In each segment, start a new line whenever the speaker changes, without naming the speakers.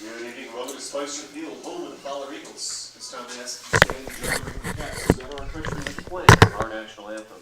Good evening, welcome to Spicer Field, home of the Fowler Eagles. It's time to ask the standing generating cats of our country to play our national anthem.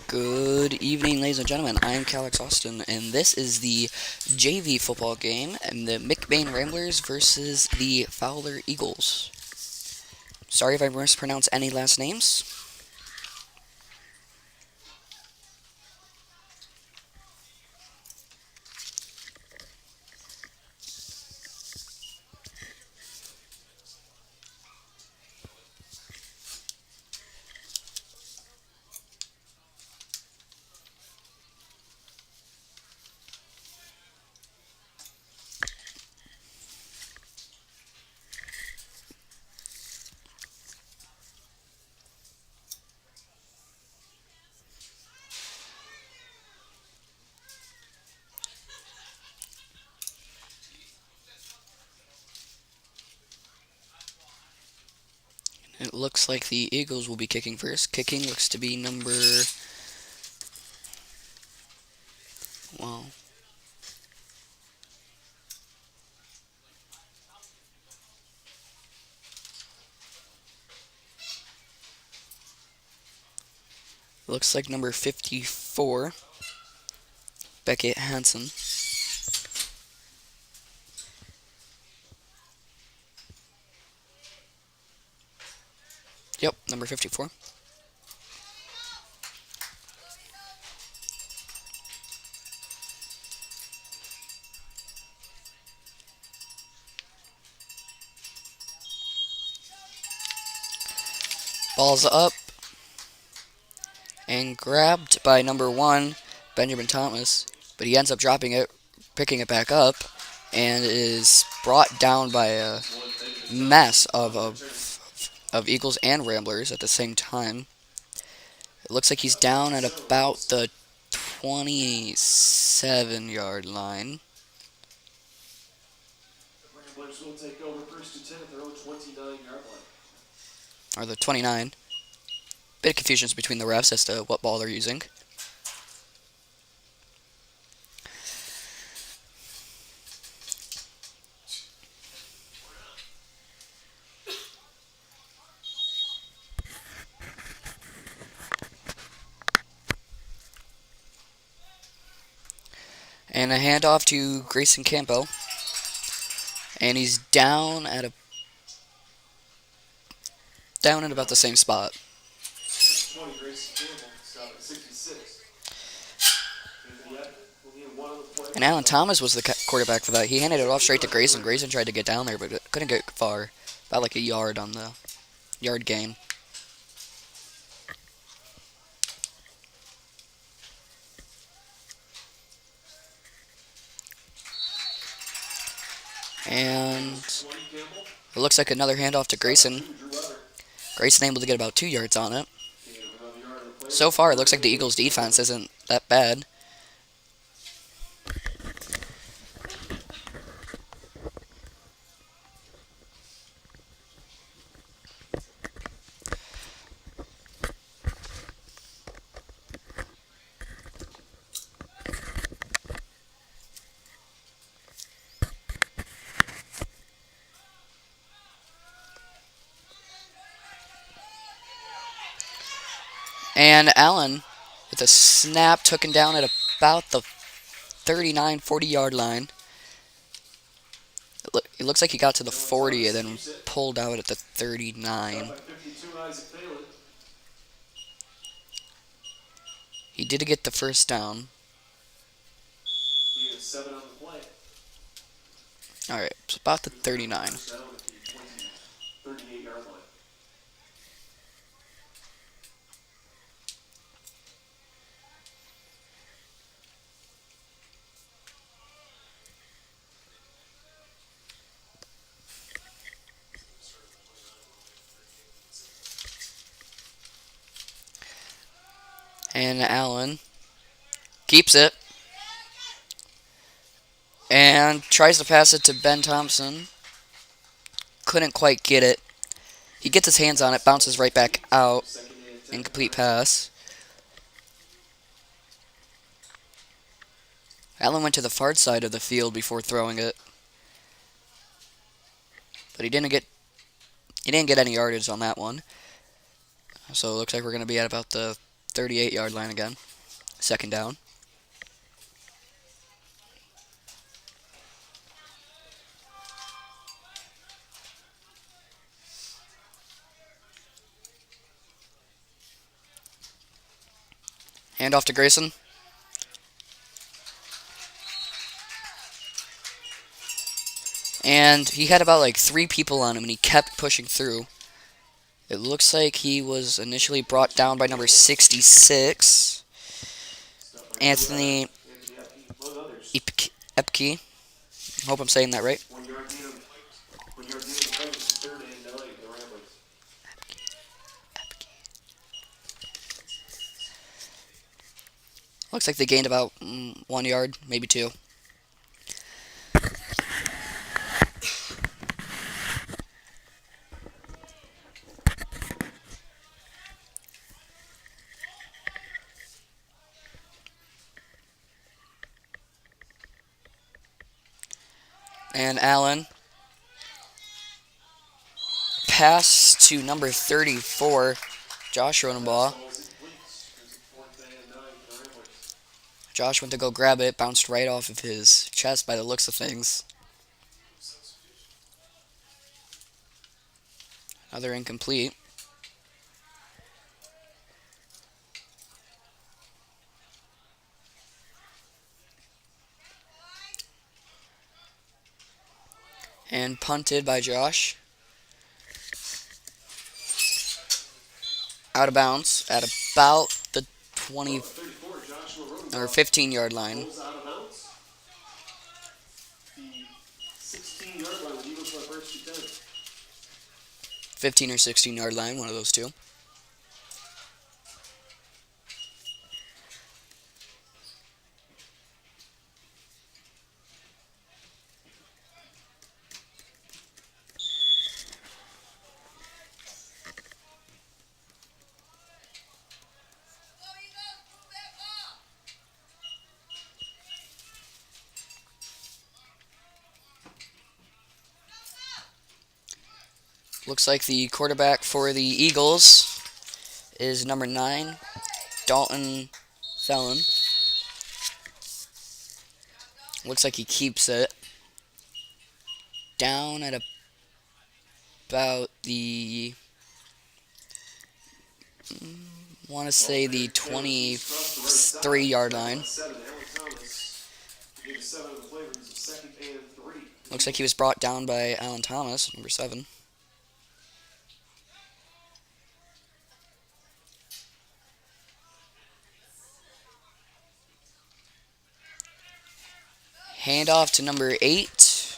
Good evening, ladies and gentlemen. I am Calix Austin, and this is the JV football game, and the McBain Ramblers versus the Fowler Eagles. Sorry if I mispronounce any last names. It looks like the Eagles will be kicking first. Kicking looks to be number... Well... Looks like number 54, Beckett Hansen. Yep, number 54. Ball's up. And grabbed by number 1, Benjamin Thomas. But he ends up dropping it, picking it back up, and is brought down by a mess of Eagles and Ramblers at the same time. It looks like he's down at about the 27-yard line.
Ramblers will take over first to 10 at their own 29-yard line.
Or the 29. Bit of confusion between the refs as to what ball they're using. And a handoff to Grayson Campbell. And he's down at about the same spot.
20, Grayson Campbell, stop at 66.
And Alan Thomas was the quarterback for that. He handed it off straight to Grayson. Grayson tried to get down there, but couldn't get far. About like a yard on the yard gain. And it looks like another handoff to Grayson. Grayson able to get about 2 yards on it. So far, it looks like the Eagles' defense isn't that bad. And Allen, with a snap, took him down at about the 39, 40-yard line. It looks like he got to the 40 and then pulled out at the 39. He did get the first down. Alright, it's about the 39. And Allen keeps it. And tries to pass it to Ben Thompson. Couldn't quite get it. He gets his hands on it, bounces right back out. Incomplete pass. Allen went to the far side of the field before throwing it. But he didn't get any yardage on that one. So it looks like we're going to be at about the 38-yard line again. Second down. Hand off to Grayson. And he had about like 3 people on him, and he kept pushing through. It looks like he was initially brought down by number 66, Anthony Epke. I hope I'm saying that right. Looks like they gained about 1 yard, maybe 2. And Allen. Pass to number 34, Josh Rodenbaugh. Josh went to go grab it, bounced right off of his chest by the looks of things. Another incomplete. And punted by Josh. Out of bounds at about the 20 or 15-yard line. 15 or 16-yard line, one of those two. Looks like the quarterback for the Eagles is number 9, Dalton Fallon. Looks like he keeps it. Down at about the, want to say the 23-yard line. Looks like he was brought down by Alan Thomas, number 7. Handoff to number 8,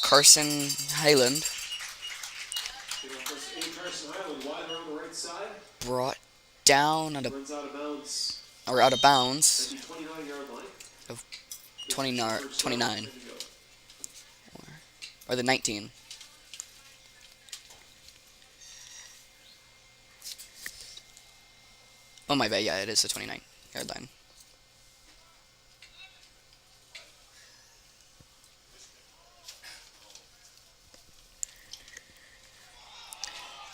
Carson Highland. Brought down at out of bounds. Of 29. Or the 19. Oh my bad, yeah, it is the 29-yard line.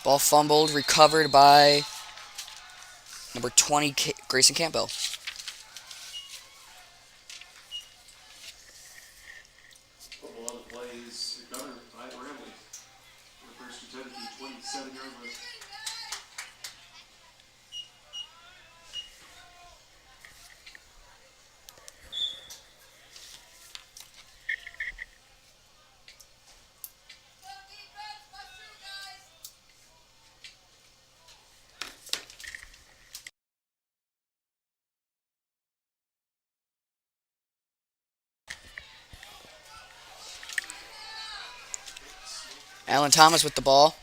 Ball fumbled, recovered by number 20, Grayson Campbell.
Football on the plays recovered by the Ramblers. The first attempt at the 27-yard line.
Alan Thomas with the ball.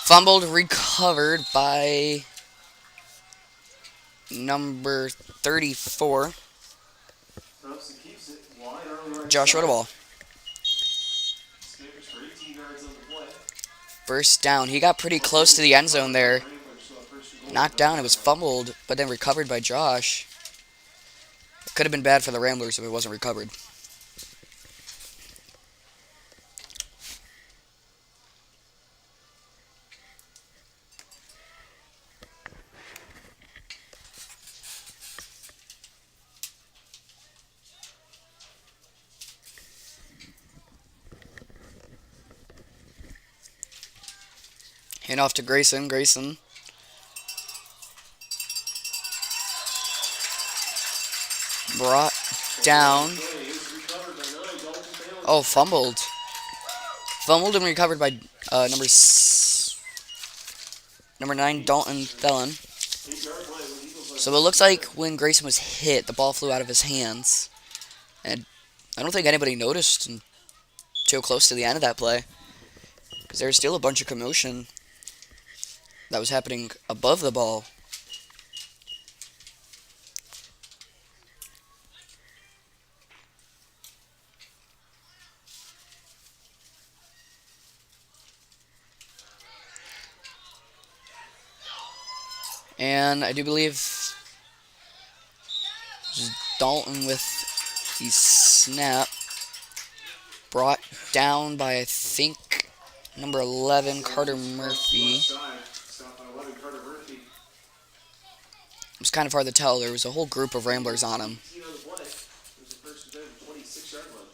Fumbled, recovered by number 34,
Thompson keeps it wide early right
Josh
side.
Rodeball.
Snippers for 18 yards on the play.
First down. He got pretty close to the end zone there.
Ramblers saw first and goal.
Knocked down. It was fumbled, but then recovered by Josh. It could have been bad for the Ramblers if it wasn't recovered. Hand off to Grayson. Grayson. Brought down.
Play is recovered by 9. Dalton Fowler.
Oh, fumbled. Fumbled and recovered by number 9, Dalton Thelen.
8-yard play with Eagles on
So it looks like when Grayson was hit, the ball flew out of his hands. And I don't think anybody noticed until close to the end of that play. Because there was still a bunch of commotion that was happening above the ball. And I do believe Dalton with the snap. Brought down by, I think, number 11, Carter Murphy.
left side. Stopped by 11, Carter Murphy.
It was kind of hard to tell. There was a whole group of Ramblers on him.
18 on the play. It was the first attempt at the 26-yard line.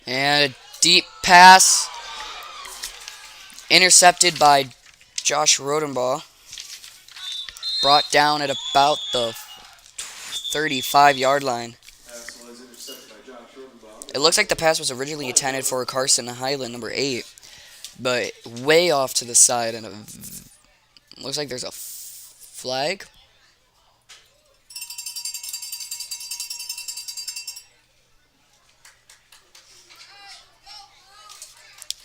And a deep pass. Intercepted by Josh Rodenbaugh. Brought down at about the 35-yard line.
Pass was intercepted by Josh Rodenbaugh.
It looks like the pass was originally intended for Carson Highland, number 8. But way off to the side. And looks like there's a flag.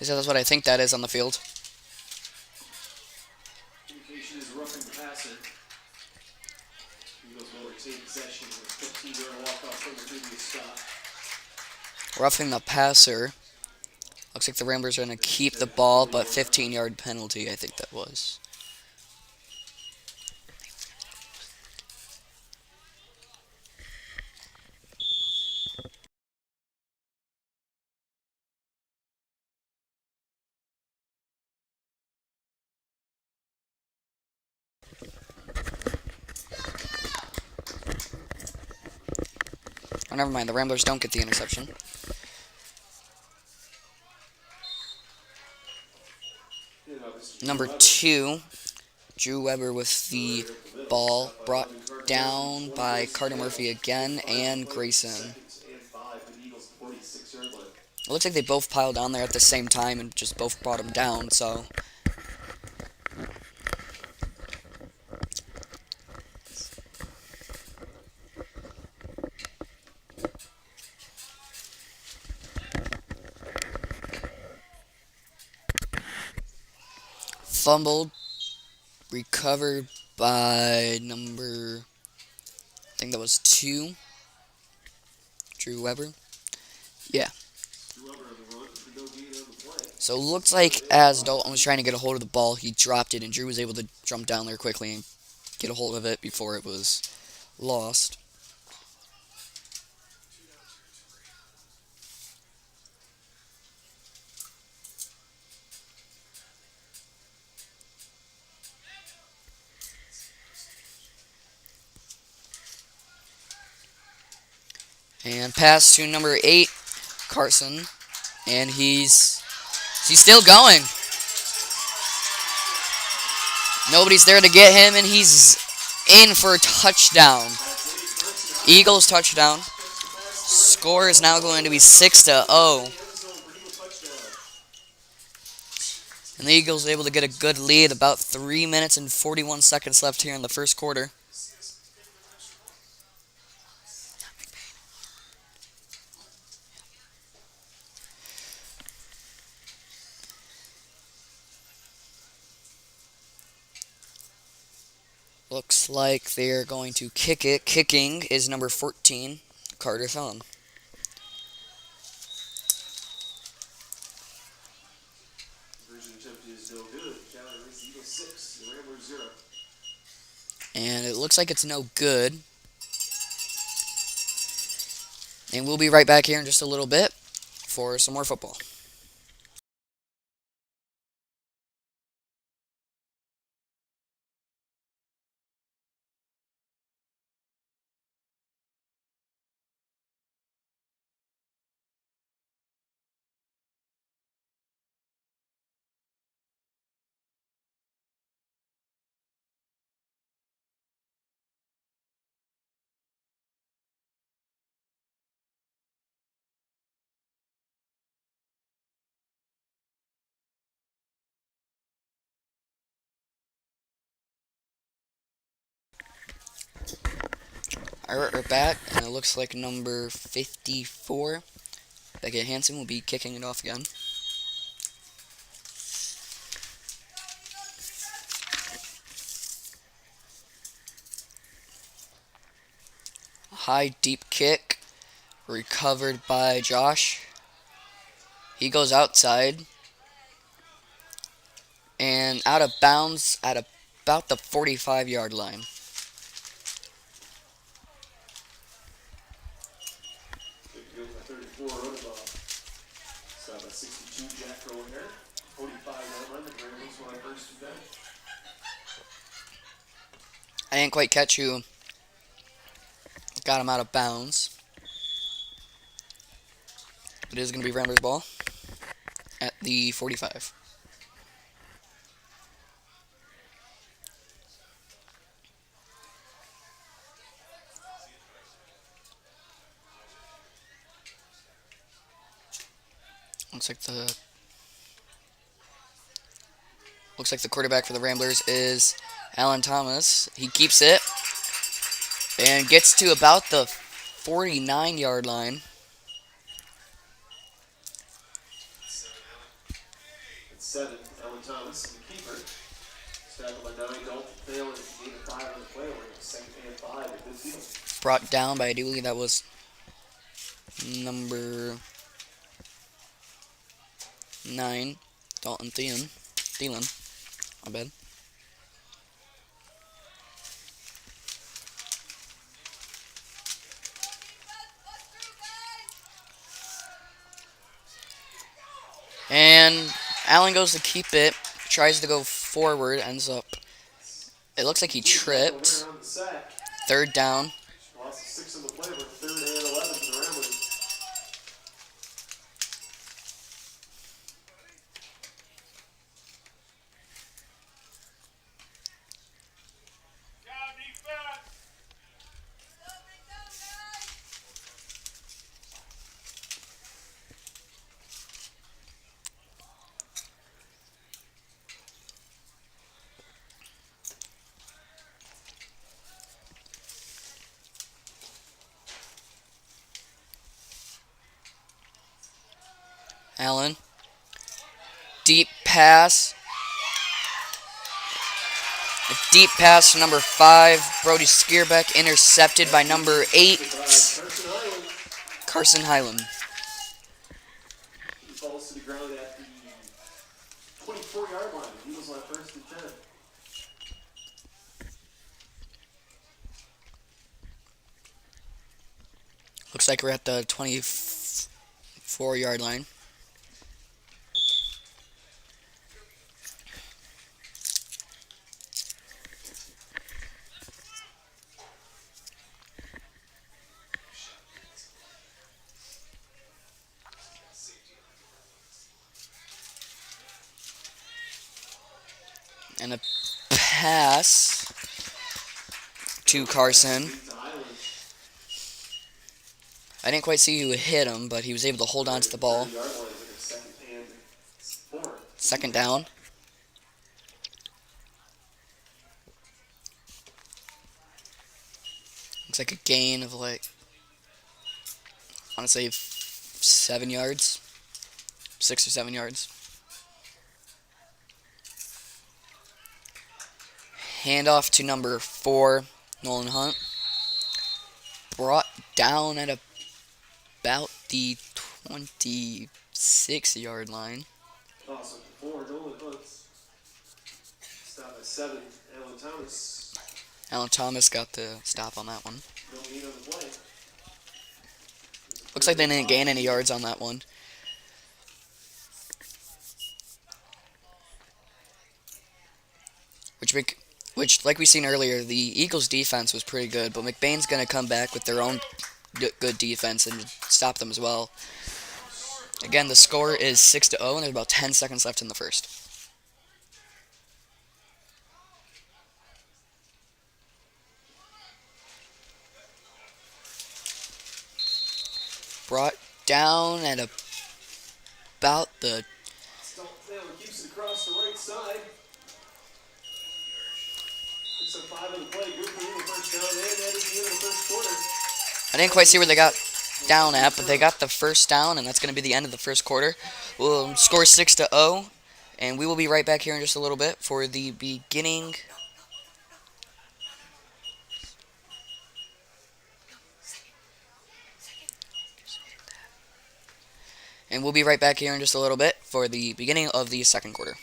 So that's what I think that is on the field.
Indication is roughing the passer. Eagles will retain possession with 15-yard walk-off from the previous stop.
Roughing the passer. Looks like the Ramblers are going to keep the ball, but 15-yard penalty, I think that was. Oh, never mind. The Ramblers don't get the interception. Number 2, Drew Weber with the ball, brought down by Carter Murphy again and Grayson. It looks like they both piled on there at the same time and just both brought him down, so... Fumbled, recovered by number, I think that was 2, Drew Weber. Yeah.
Drew Weber on the run for no gain on the
So it looks like as Dalton was trying to get a hold of the ball, he dropped it, and Drew was able to jump down there quickly and get a hold of it before it was lost. And pass to number 8, Carson, and he's still going. Nobody's there to get him, and he's in for a touchdown. Eagles touchdown. Score is now going to be 6-0. And the Eagles are able to get a good lead. About 3 minutes and 41 seconds left here in the first quarter. Looks like they're going to kick it. Kicking is number 14, Carter Fowler. And it looks like it's no good. And we'll be right back here in just a little bit for some more football. Alright, we're back, and it looks like number 54, Beckett Hansen, will be kicking it off again. High, deep kick, recovered by Josh. He goes outside, and out of bounds at about the 45-yard line. I didn't quite catch who got him out of bounds. It is going to be Ramblers' ball at the 45. Looks like the quarterback for the Ramblers is Alan Thomas. He keeps it and gets to about the 49-yard line.
It's 7, Alan Thomas, the keeper. Tackled by 9, Dalton Fowler, and gain of 5 on the play. We're in the second and 5 at midfield.
Brought down by, I do believe that was number 9, Dalton Thielen. My bad. And Allen goes to keep it, tries to go forward, ends up, it looks like he tripped. Third down.
Lost 6 on the play, but 3rd and 11 for the Ramblers.
Allen. Deep pass. A deep pass to number 5. Brody Skierbeck intercepted by number 8. Carson Hyland.
He falls to the ground at the 44-yard line. The Eagles on first and 10.
Looks like we're at the 24-yard line. And a pass to Carson. I didn't quite see who hit him, but he was able to hold on to the ball. Second down. Looks like a gain of like, I want to say 7 yards. 6 or 7 yards. Handoff to number 4, Nolan Hunt. Brought down at about the 26-yard line.
Awesome. 4, Nolan Hunt. Stop at 7, Alan Thomas.
Alan Thomas got the stop on that one.
No gain on the play.
Looks like they didn't gain any yards on that one. Which, like we seen earlier, the Eagles' defense was pretty good, but McBain's going to come back with their own good defense and stop them as well. Again, the score is 6-0, and there's about 10 seconds left in the first. Brought down at about the...
Taylor keeps it across the right side. It's a 5 on the play. Good for you. First down, and that is the end of the first quarter.
I didn't quite see where they got down at, but they got the first down, and that's going to be the end of the first quarter. We'll score 6-0, and we will be right back here in just a little bit for the beginning. And we'll be right back here in just a little bit for the beginning of the second quarter.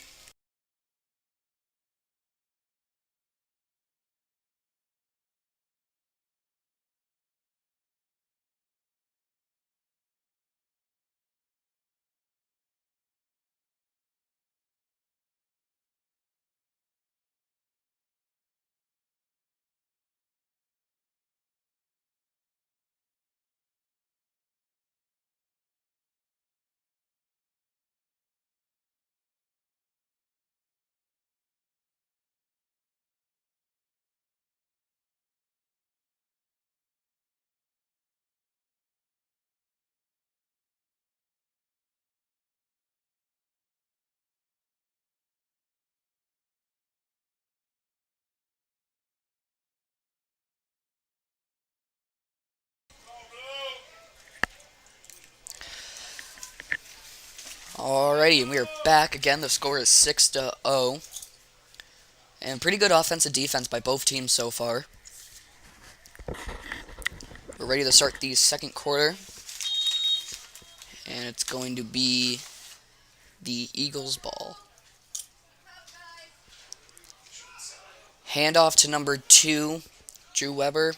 Alrighty, and we are back again. The score is 6-0. And pretty good offensive defense by both teams so far. We're ready to start the second quarter. And it's going to be the Eagles' ball. Handoff to number 2, Drew Weber.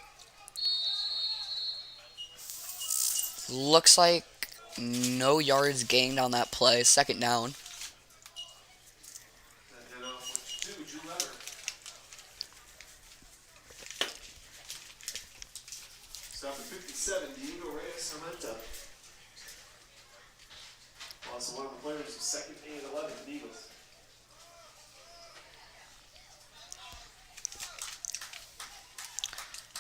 Looks like no yards gained on that play. Second down.
Stop at 57, Diego Reyes-Armenta. Also one of the players of 2nd and 11 for the Eagles.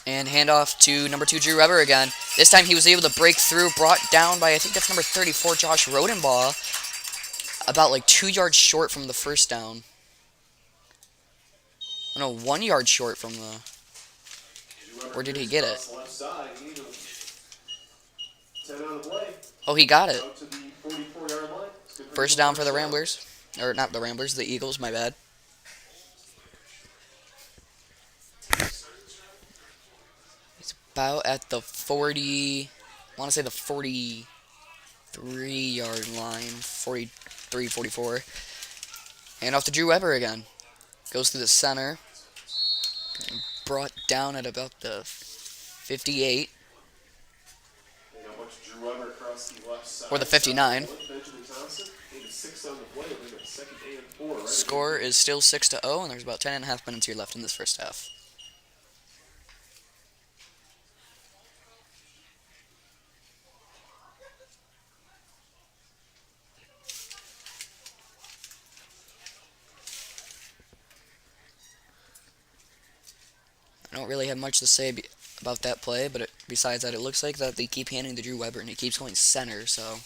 And handoff to number 2, Drew Weber again. This time he was able to break through, brought down by, I think that's number 34, Josh Rodenbaugh. About like 2 yards short from the first down. Oh, no, 1 yard short from the... Where did he get it? Oh, he got it. First down for the Ramblers. Or not the Ramblers, the Eagles, my bad. He's about at the 40... I want to say the 43-yard line. 43, 44. And off to Drew Weber again. Goes through the center. Brought down at about the 58.
They got a bunch of Drew Weber across the left side.
Or the 59.
Benjamin Thompson, 6 on the play. We got second and 4. Right,
Score is still 6-0, and there's about 10.5 minutes here left in this first half. I don't really have much to say about that play, but besides that, it looks like that they keep handing to Drew Weber, and he keeps going center, so...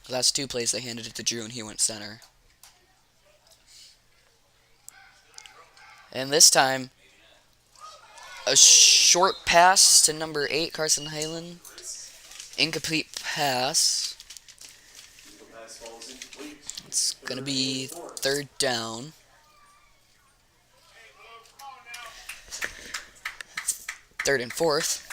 The last 2 plays, they handed it to Drew, and he went center. And this time, a short pass to number 8, Carson Hyland. Incomplete pass. It's going to be 3rd down. Third and 4th.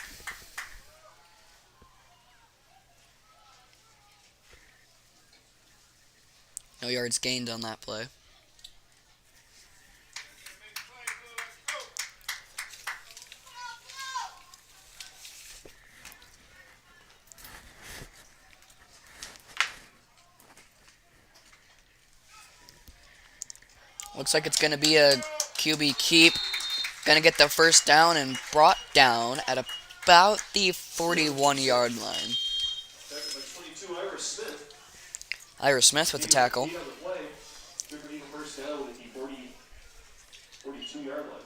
No yards gained on that play. Looks like it's going to be a QB keep. Going to get the first down and brought down at about the 41-yard line. Ira Smith with the tackle.
42-yard line.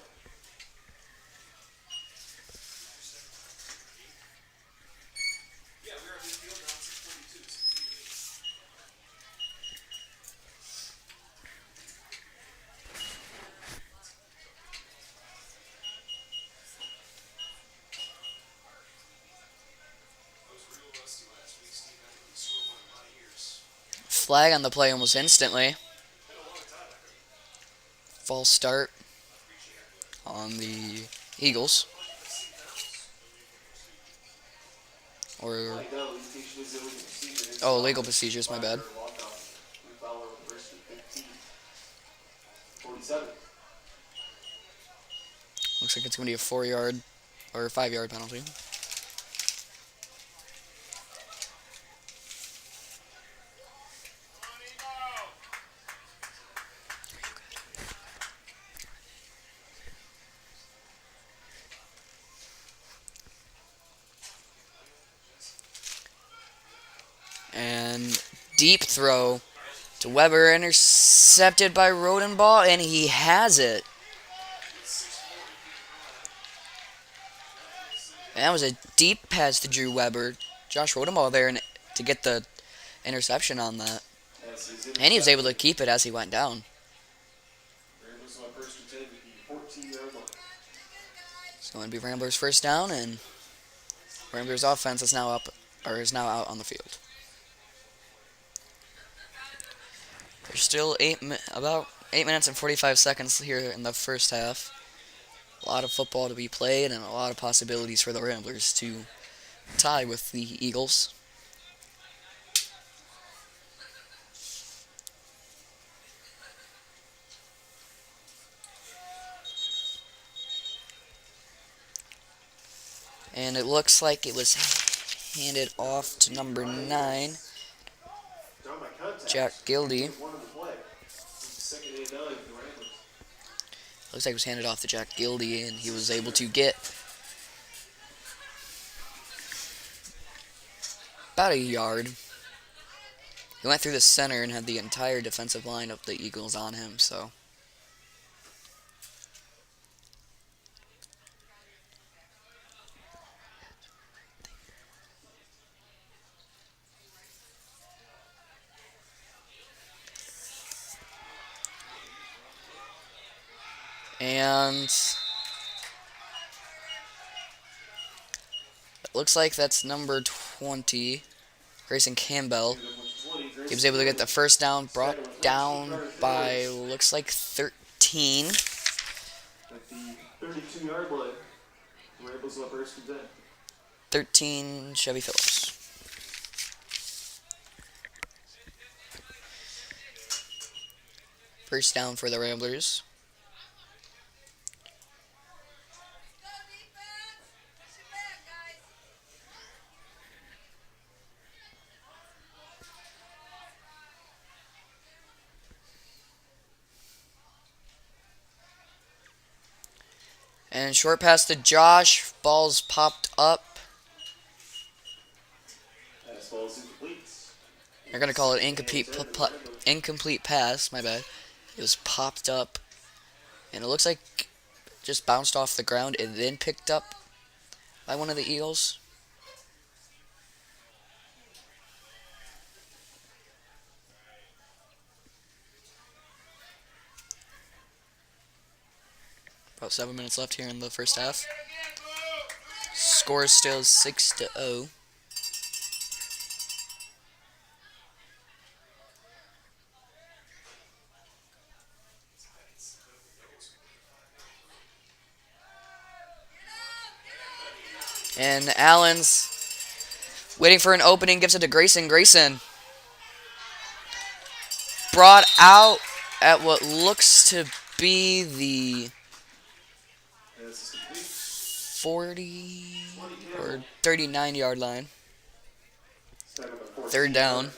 Flag on the play almost instantly. False start on the Eagles. Or... Oh, legal procedures, my bad. Looks like it's going to be a 4-yard or 5-yard penalty. And deep throw to Weber, intercepted by Rodenball, and he has it. And that was a deep pass to Drew Weber. Josh Rodenball there to get the interception on that. And he was able to keep it as he went down. It's going to be Ramblers' first down, and Ramblers' offense is now out on the field. There's still about 8 minutes and 45 seconds here in the first half. A lot of football to be played and a lot of possibilities for the Ramblers to tie with the Eagles. And it looks like it was handed off to number 9. Jack Gildy. Looks like it was handed off to Jack Gildy, and he was able to get about a yard. He went through the center and had the entire defensive line of the Eagles on him, so... And it looks like that's number 20, Grayson Campbell. He was able to get the first down, brought down by, looks like 13.
At the 32-yard line, Ramblers up first and 10.
13, Chevy Phillips. First down for the Ramblers. And short pass to Josh. Ball's popped up. They're going to call it incomplete pass. My bad. It was popped up. And it looks like just bounced off the ground and then picked up by one of the Eagles. About 7 minutes left here in the first half. Score is still 6-0. And Allen's waiting for an opening, gives it to Grayson. Grayson brought out at what looks to be the 40 or 39-yard line. Third down.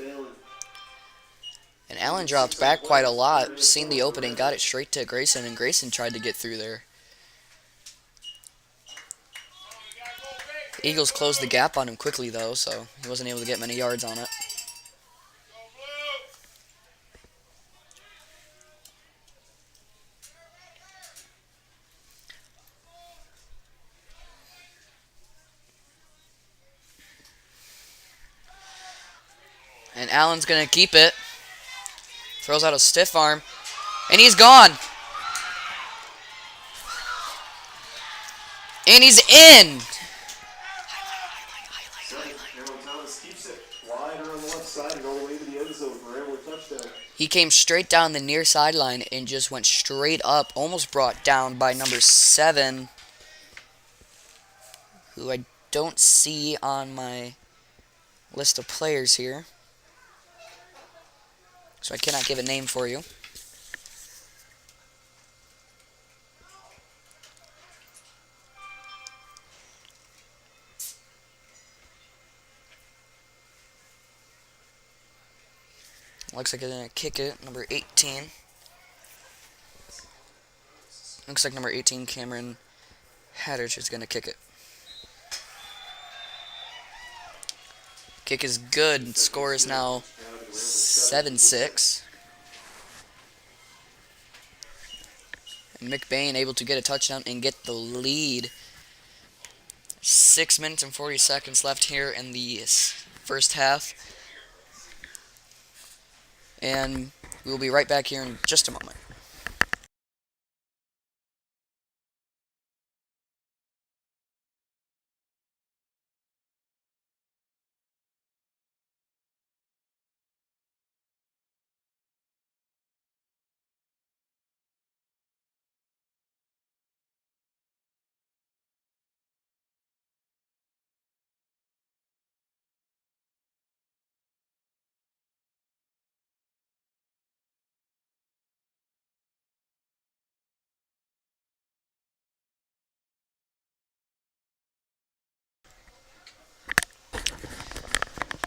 And Allen dropped back quite a lot, seen the opening, got it straight to Grayson, and Grayson tried to get through there. The Eagles closed the gap on him quickly, though, so he wasn't able to get many yards on it. And Allen's going to keep it. Throws out a stiff arm. And he's gone. And he's in. He came straight down the near sideline and just went straight up. Almost brought down by number 7. Who I don't see on my list of players here. So I cannot give a name for you. Looks like they're going to kick it. Number 18. Looks like number 18, Cameron Haddich, is going to kick it. Kick is good. Score is now 7-6. And McBain able to get a touchdown and get the lead. 6 minutes and 40 seconds left here in the first half. And we will be right back here in just a moment.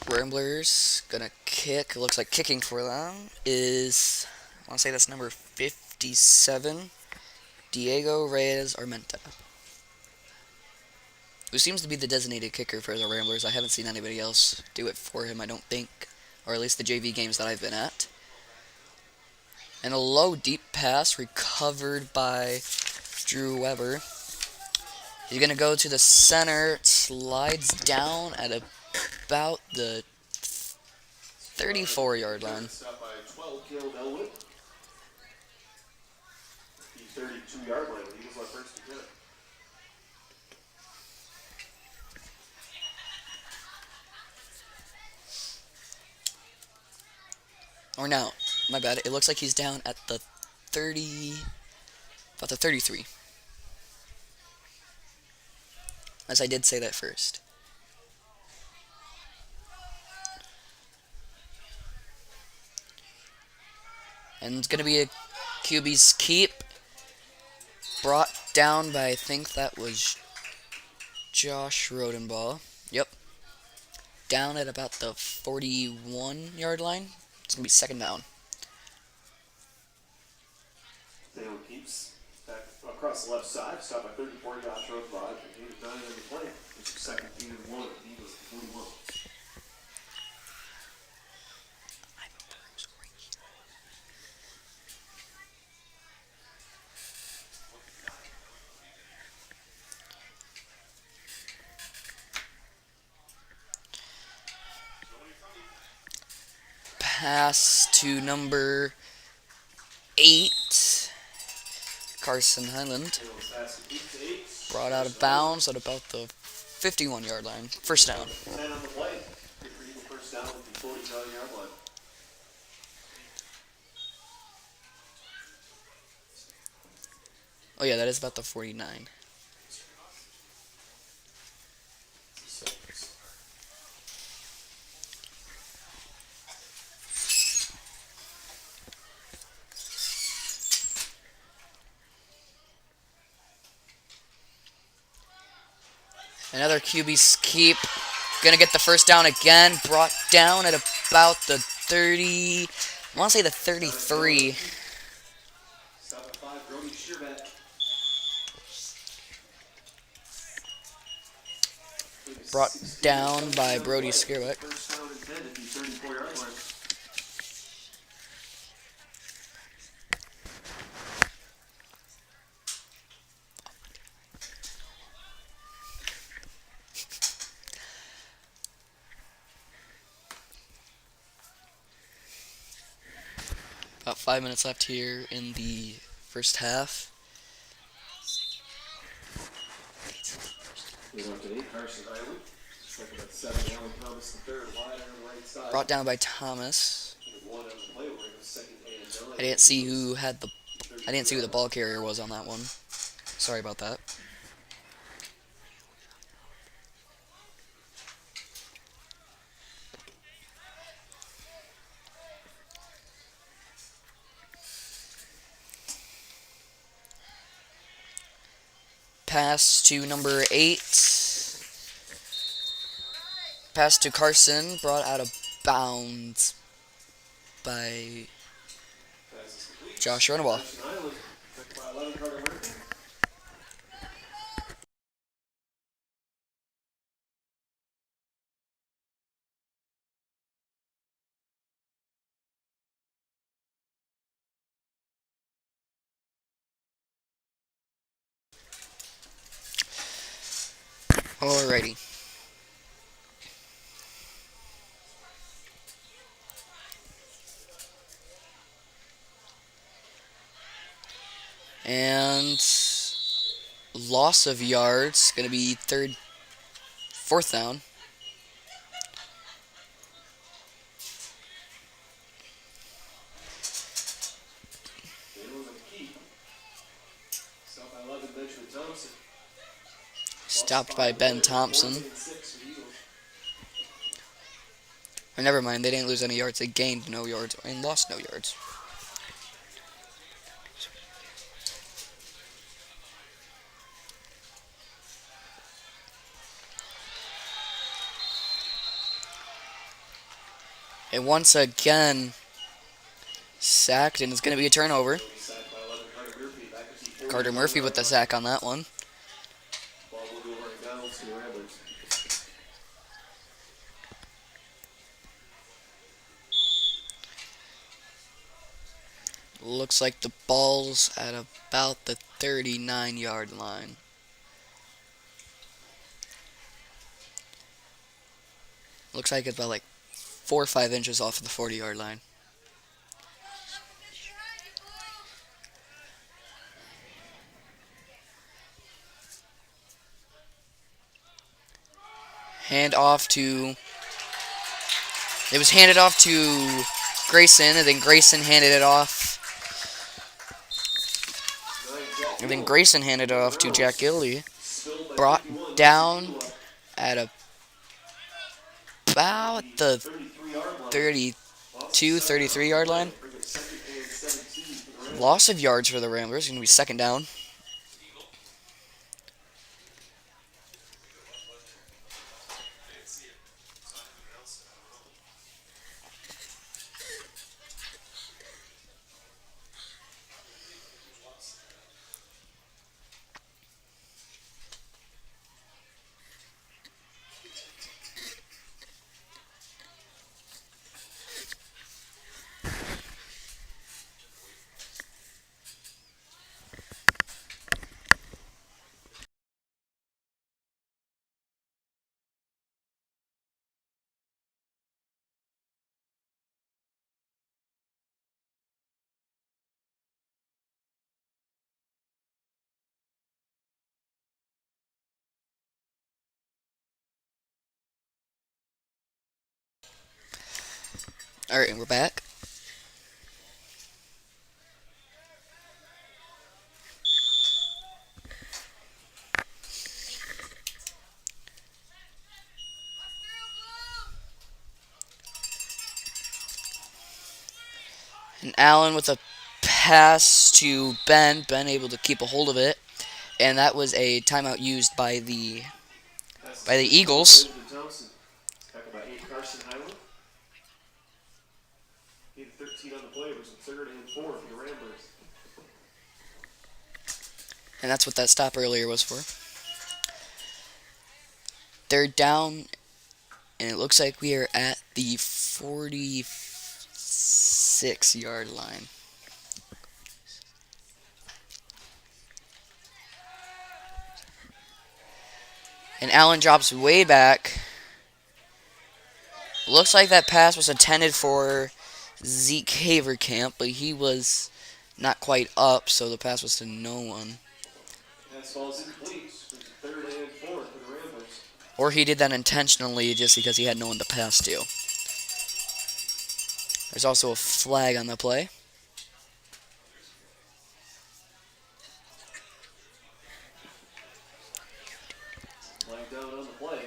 Ramblers gonna kick. It looks like kicking for them is, I want to say that's number 57, Diego Reyes Armenta, who seems to be the designated kicker for the Ramblers. I haven't seen anybody else do it for him, I don't think, or at least the JV games that I've been at. And a low deep pass recovered by Drew Weber. He's gonna go to the center, slides down at about the 34-yard line. Or no, my bad. It looks like he's down at the 30, about the 33. As I did say that first. And it's going to be a QB's keep. Brought down by, I think that was Josh Rodenbaugh. Yep. Down at about the 41-yard line. It's going to be second down.
Taylor keeps back across the left side. Stop by 34, Josh Rodenbaugh. He was 9 on the play. It's second and 1. He was 41.
Pass to number 8, Carson Highland. Brought out of bounds at about the 51-yard line. First down.
10 on the play. First down with the 49-yard line.
Oh yeah, that is about the 49. Another QB keep. Gonna get the first down again. Brought down at about the 30. I want to say the 33.
Stop at 5, Brody Shearback.
Brought down by Brody Skierbeck.
First down and 10 at the 34-yard line.
About 5 minutes left here in the first half.
Carson Highland. Second at 7, Alan Thomas the third, wide on the right side.
Brought down by Thomas.
1 on the play. We're in the second and 9.
I didn't see who had the. I didn't see who the ball carrier was on that one. Sorry about that. Pass to number 8. Pass to Carson. Brought out of bounds by Josh Rodenbaugh. Alrighty. And loss of yards, going to be fourth down. Stopped by Ben Thompson. Or never mind, they didn't lose any yards. They gained no yards and lost no yards. And once again, sacked, and it's going to be a turnover. Carter Murphy with the sack on that one. Looks like the ball's at about the 39-yard line. Looks like it's about like 4 or 5 inches off of the 40-yard line. It was handed off to Grayson, and then Grayson handed it off. And then Grayson handed it off to Jack Gildy. Brought down at about the 32, 33-yard line. Loss of yards for the Ramblers. Going to be second down. Alright, and we're back. And Allen with a pass to Ben. Ben able to keep a hold of it. And that was a timeout used by the Eagles.
Tackled by 8 Carson Highland. He had 13 on the play. It was a 3rd and 4 for the Ramblers.
And that's what that stop earlier was for. They're down, and it looks like we are at the 46-yard line. And Allen drops way back. Looks like that pass was intended for Zeke Haverkamp, but he was not quite up, so the pass was to no one.
Pass falls incomplete. It was a 3rd and 4 for the Ramblers.
Or he did that intentionally just because he had no one to pass to. There's also a flag on the play.
Flag down on the play.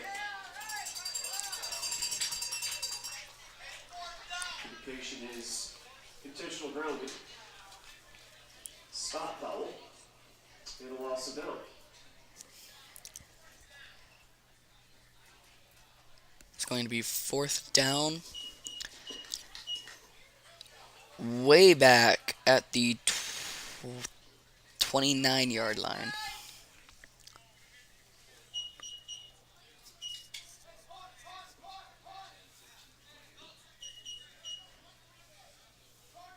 Indication is intentional grounding. Stop foul. And a loss of down.
It's going to be 4th down. Way back at the 29-yard line.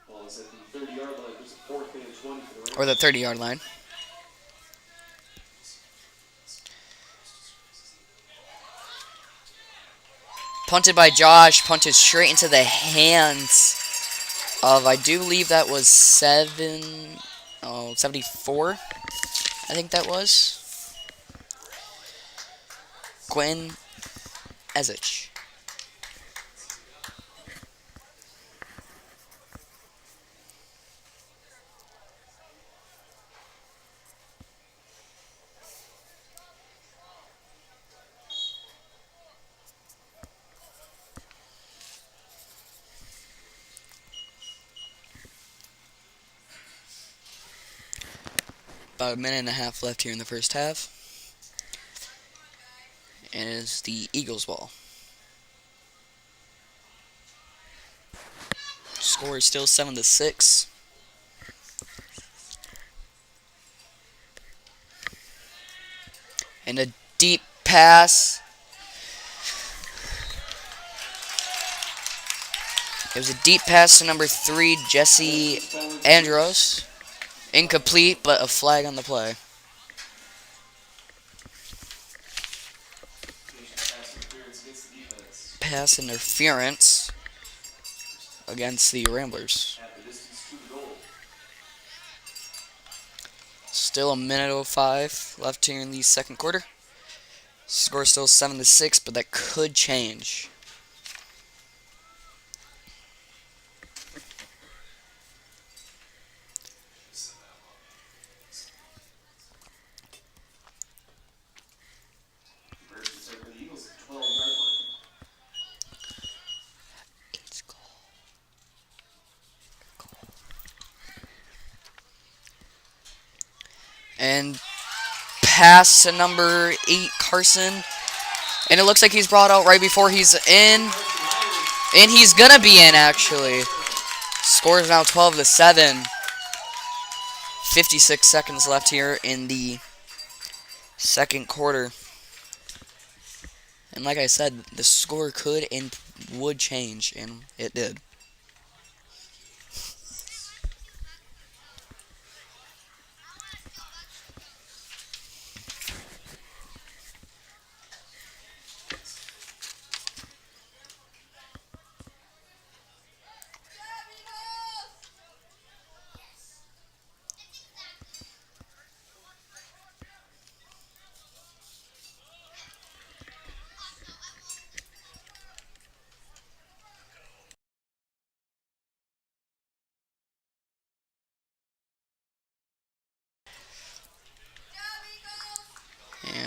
Ball is at the 30-yard line. There's a 4th and 20 for the Ramblers.
Or the 30-yard line. Punted by Josh. Punted straight into the hands of, I do believe that was 74. I think that was. Quinn Ezich. About a minute and a half left here in the first half. And it is the Eagles' ball. Score is still 7-6. And a deep pass. It was a deep pass to number 3, Jesse Andros. Incomplete, but a flag on the play. Pass interference against the Ramblers. Still a minute 05 left here in the second quarter. Score still 7-6, but that could change. And pass to number 8, Carson. And it looks like he's brought out right before he's in. And he's going to be in, actually. Score is now 12-7. 56 seconds left here in the second quarter. And like I said, the score could and would change, and it did.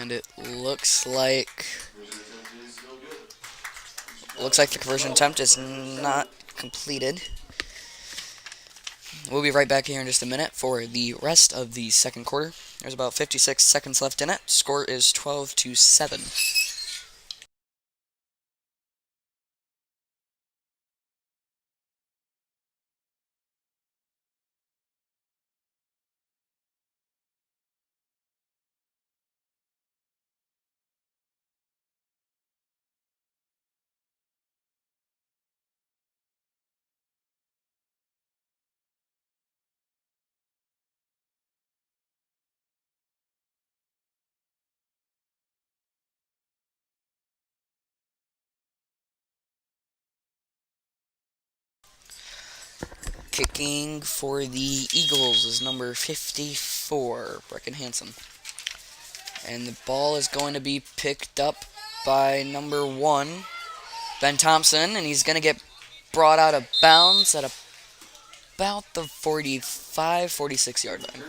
And it looks like the conversion attempt is not completed. We'll be right back here in just a minute for the rest of the second quarter. There's about 56 seconds left in it. Score is 12-7. Kicking for the Eagles is number 54, Brecken Hansen. And the ball is going to be picked up by number 1, Ben Thompson, and he's going to get brought out of bounds at about the 45, 46 yard line.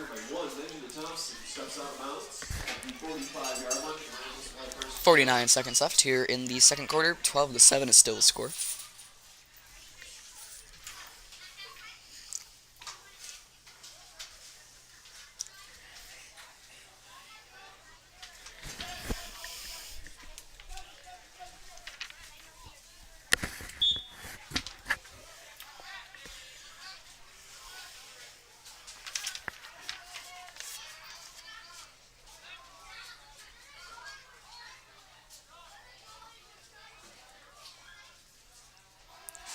49 seconds left here in the second quarter. 12-7 is still the score.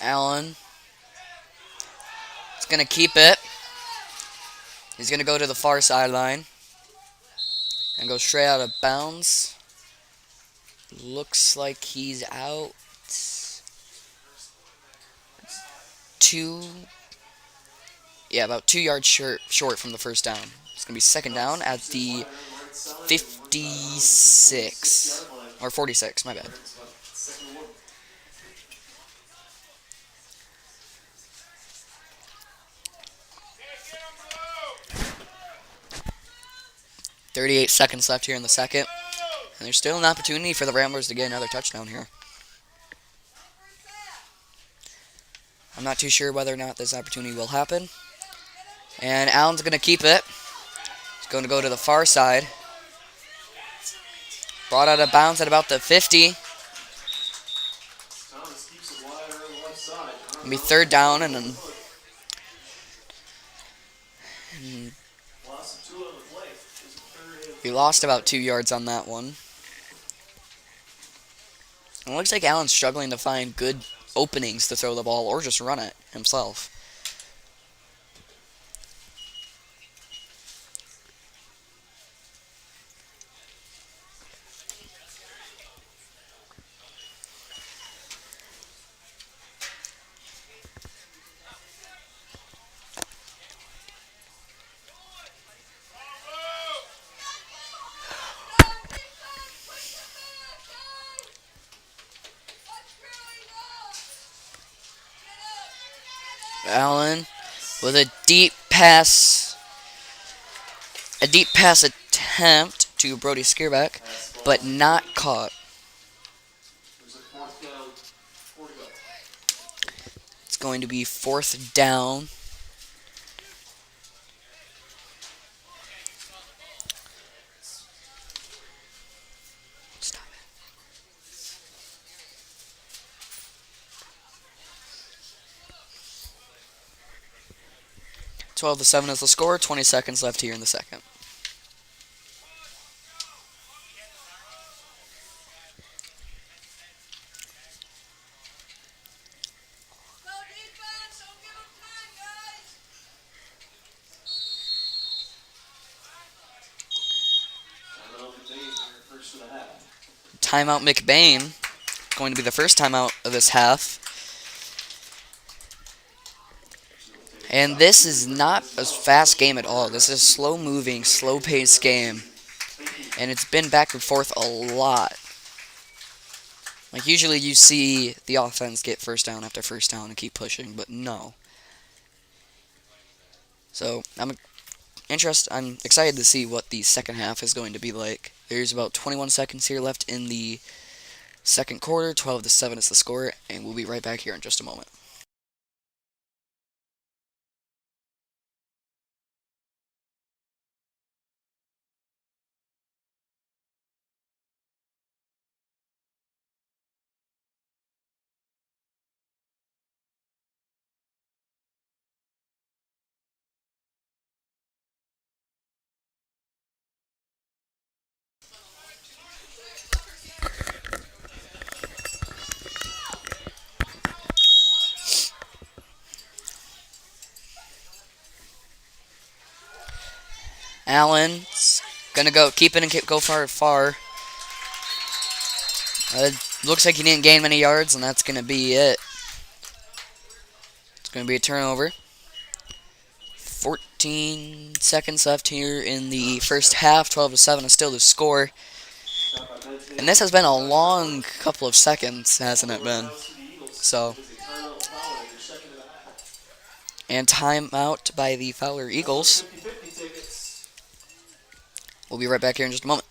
Allen is going to keep it. He's going to go to the far sideline and go straight out of bounds. Looks like he's out about 2 yards short from the first down. It's going to be second down at the 56 or 46, my bad. .38 seconds left here in the second. And there's still an opportunity for the Ramblers to get another touchdown here. I'm not too sure whether or not this opportunity will happen. And Allen's going to keep it. He's going to go to the far side. Brought out of bounds at about the 50. It'll be third down and we lost about 2 yards on that one. It looks like Allen's struggling to find good openings to throw the ball or just run it himself. Allen with a deep pass attempt to Brody Skierback, but not caught. It's going to be fourth down. 12-7 is the score. 20 seconds left here in the second. Timeout McBain. Going to be the first timeout of this half. And this is not a fast game at all. This is a slow-moving, slow-paced game. And it's been back and forth a lot. Like, usually you see the offense get first down after first down and keep pushing, but no. So, I'm excited to see what the second half is going to be like. There's about 21 seconds here left in the second quarter. 12-7 is the score, and we'll be right back here in just a moment. Allen's gonna keep it and go far. Looks like he didn't gain many yards, and that's gonna be it. It's gonna be a turnover. 14 seconds left here in the first half. 12-7 is still the score. And this has been a long couple of seconds, hasn't it been? So. And timeout by the Fowler Eagles. We'll be right back here in just a moment.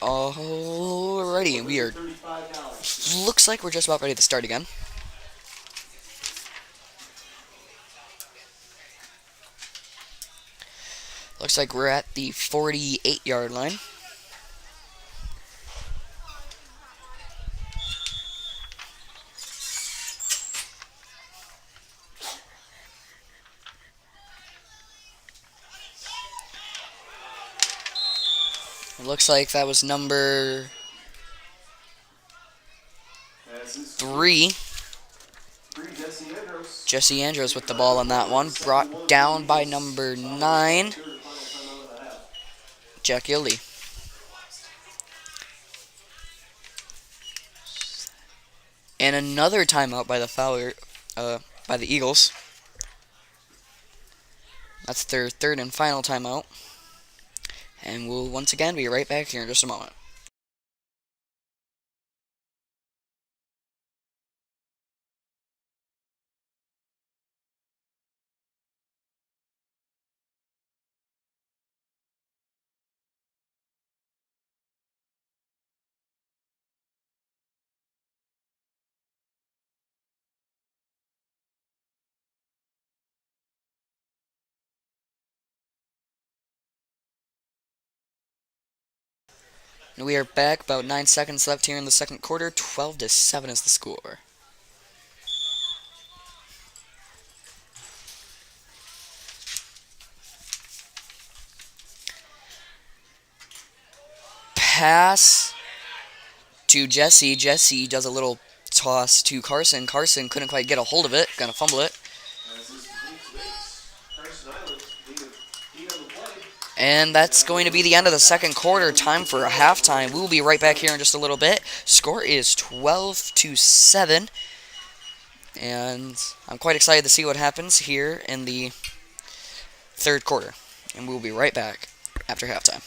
Alrighty, we are. Looks like we're just about ready to start again. Looks like we're at the 48-yard line. It looks like that was number 3. Jesse Andrews with the ball on that one. Brought down by number 9. Jack Gildy. And another timeout by the Fowler, by the Eagles. That's their third and final timeout. And we'll once again be right back here in just a moment. And we are back, about 9 seconds left here in the second quarter. 12-7 is the score. Pass to Jesse. Jesse does a little toss to Carson. Carson couldn't quite get a hold of it. Gonna fumble it. And that's going to be the end of the second quarter. Time for a halftime. We will be right back here in just a little bit. Score is 12-7. And I'm quite excited to see what happens here in the third quarter. And we'll be right back after halftime.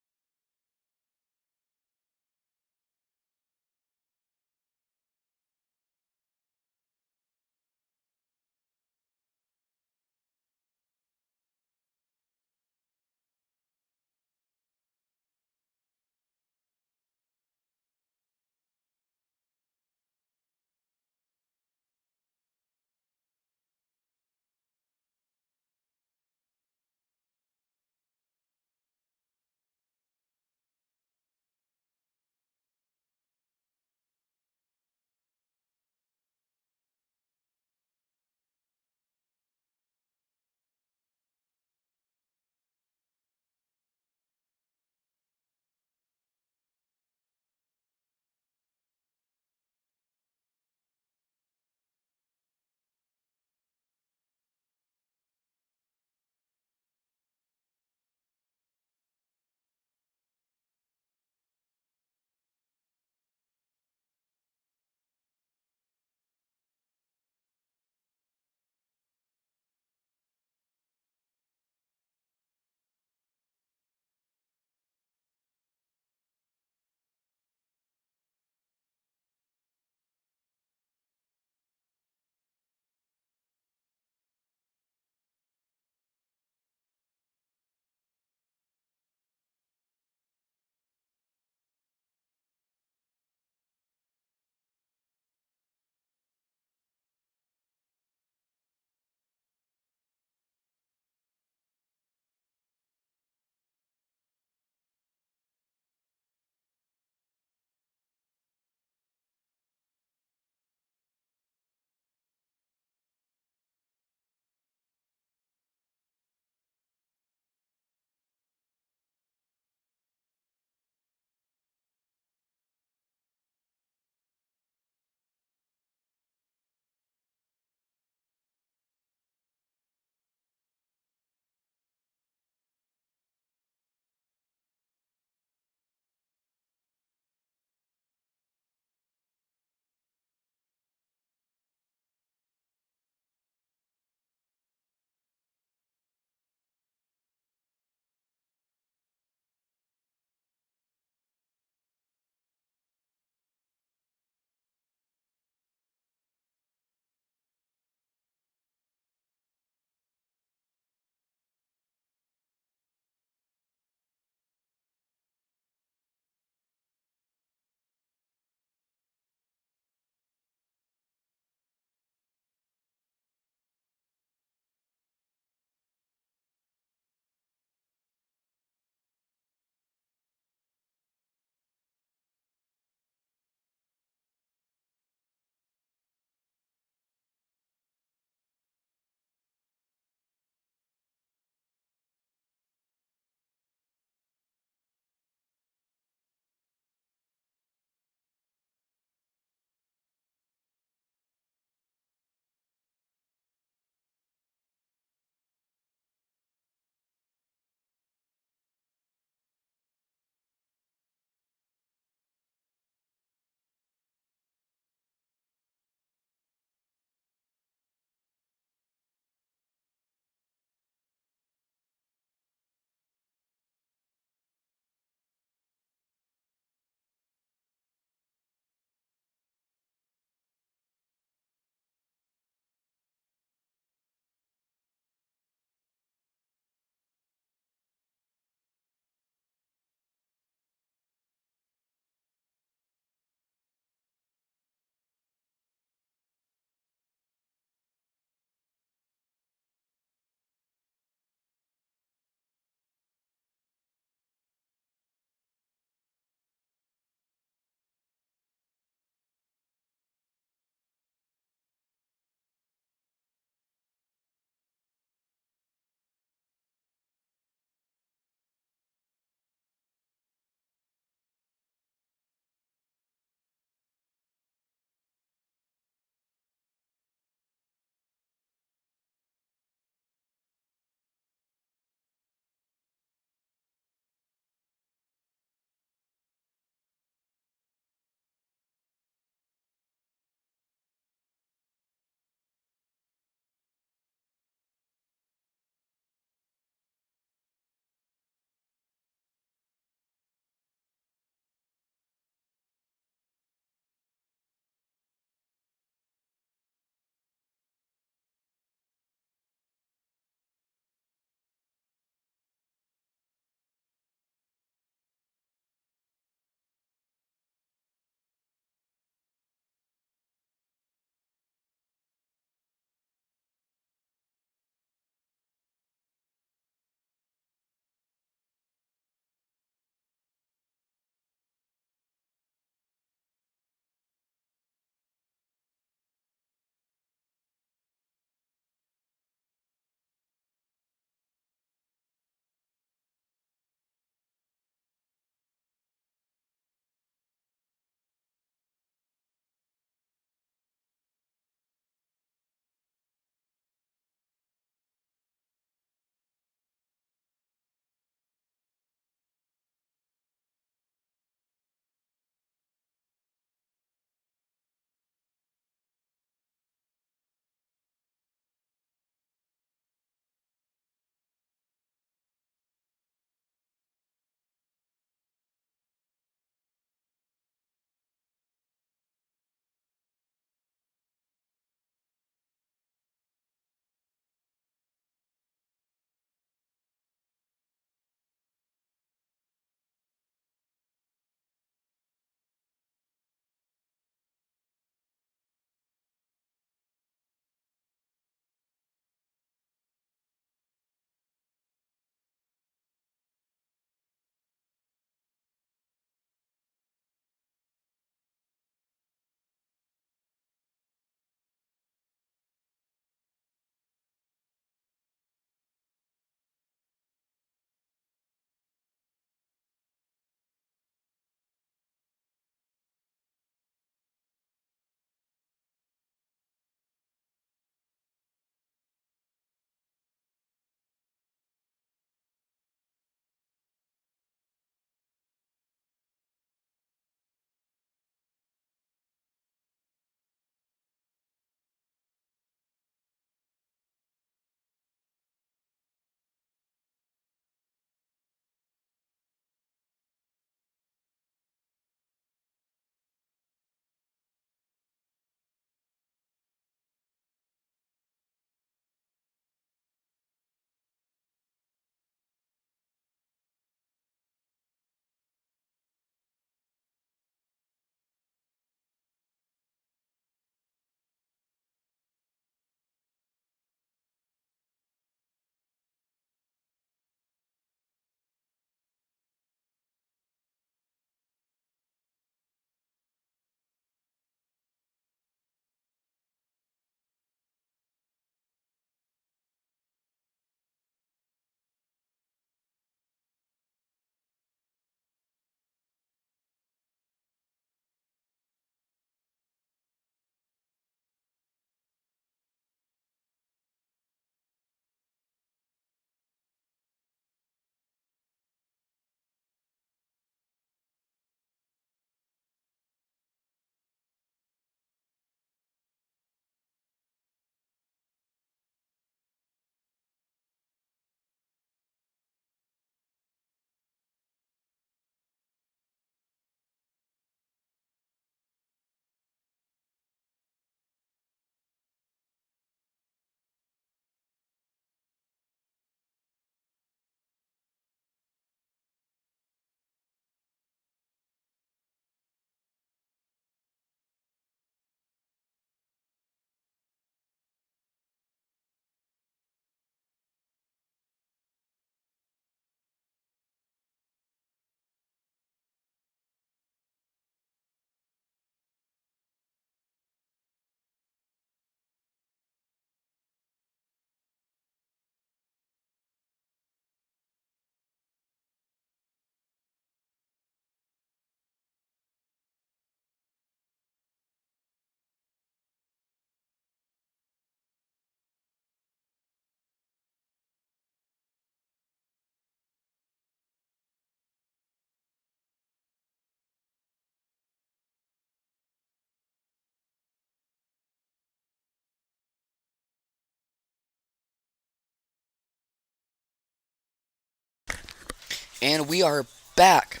And we are back.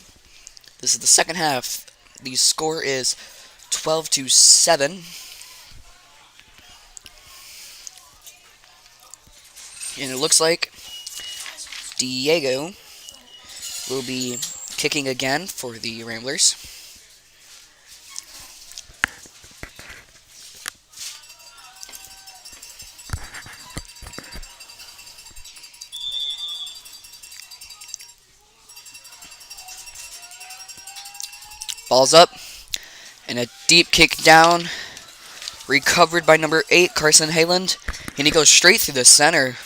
This is the second half. The score is 12-7. And it looks like Diego will be kicking again for the Ramblers. Ball's up. And a deep kick down. Recovered by number 8, Carson Hayland. And he goes straight through the center.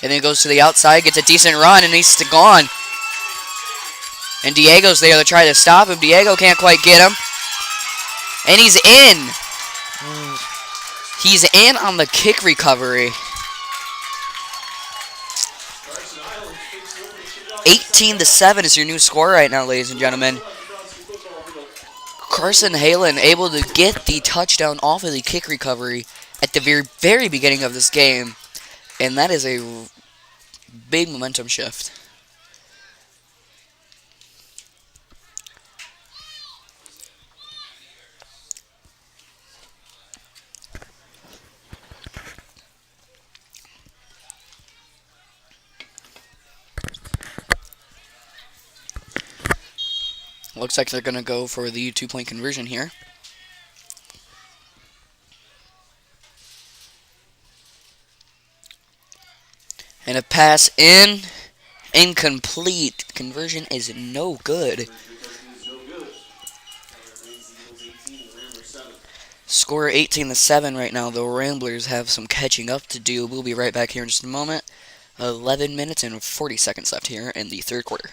And then goes to the outside, gets a decent run, and he's gone. And Diego's there to try to stop him. Diego can't quite get him. And he's in. He's in on the kick recovery. 18-7 is your new score right now, ladies and gentlemen. Carson Halen able to get the touchdown off of the kick recovery at the very beginning of this game. And that is a big momentum shift. Looks like they're going to go for the 2-point conversion here. And a pass in. Incomplete. Conversion is no good. Score 18-7 right now. The Ramblers have some catching up to do. We'll be right back here in just a moment. 11 minutes and 40 seconds left here in the third quarter.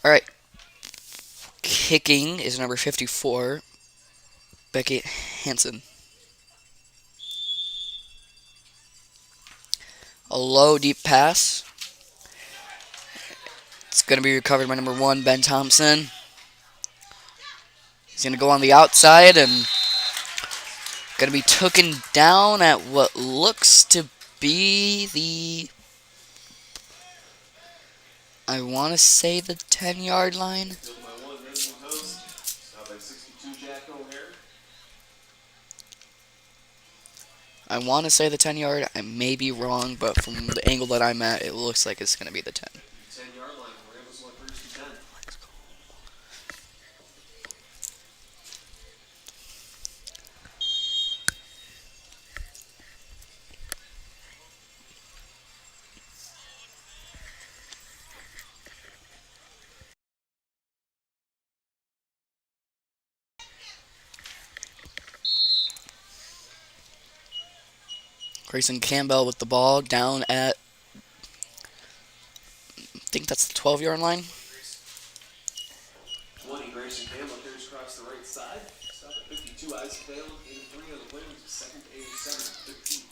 Alright. Kicking is number 54, Beckett Hansen. A low, deep pass. It's going to be recovered by number 1, Ben Thompson. He's going to go on the outside and going to be taken down at what looks to be the, I want to say the 10-yard line. I want to say the 10-yard. I may be wrong, but from the angle that I'm at, it looks like it's going to be the 10.
10-yard line. Ramblers want first and 10.
Grayson Campbell with the ball down at, I think that's the 12-yard line.
20, Grayson Campbell carries across the right side. Stop at 52, eyes failed. 83 on the play. Second, 87, 15.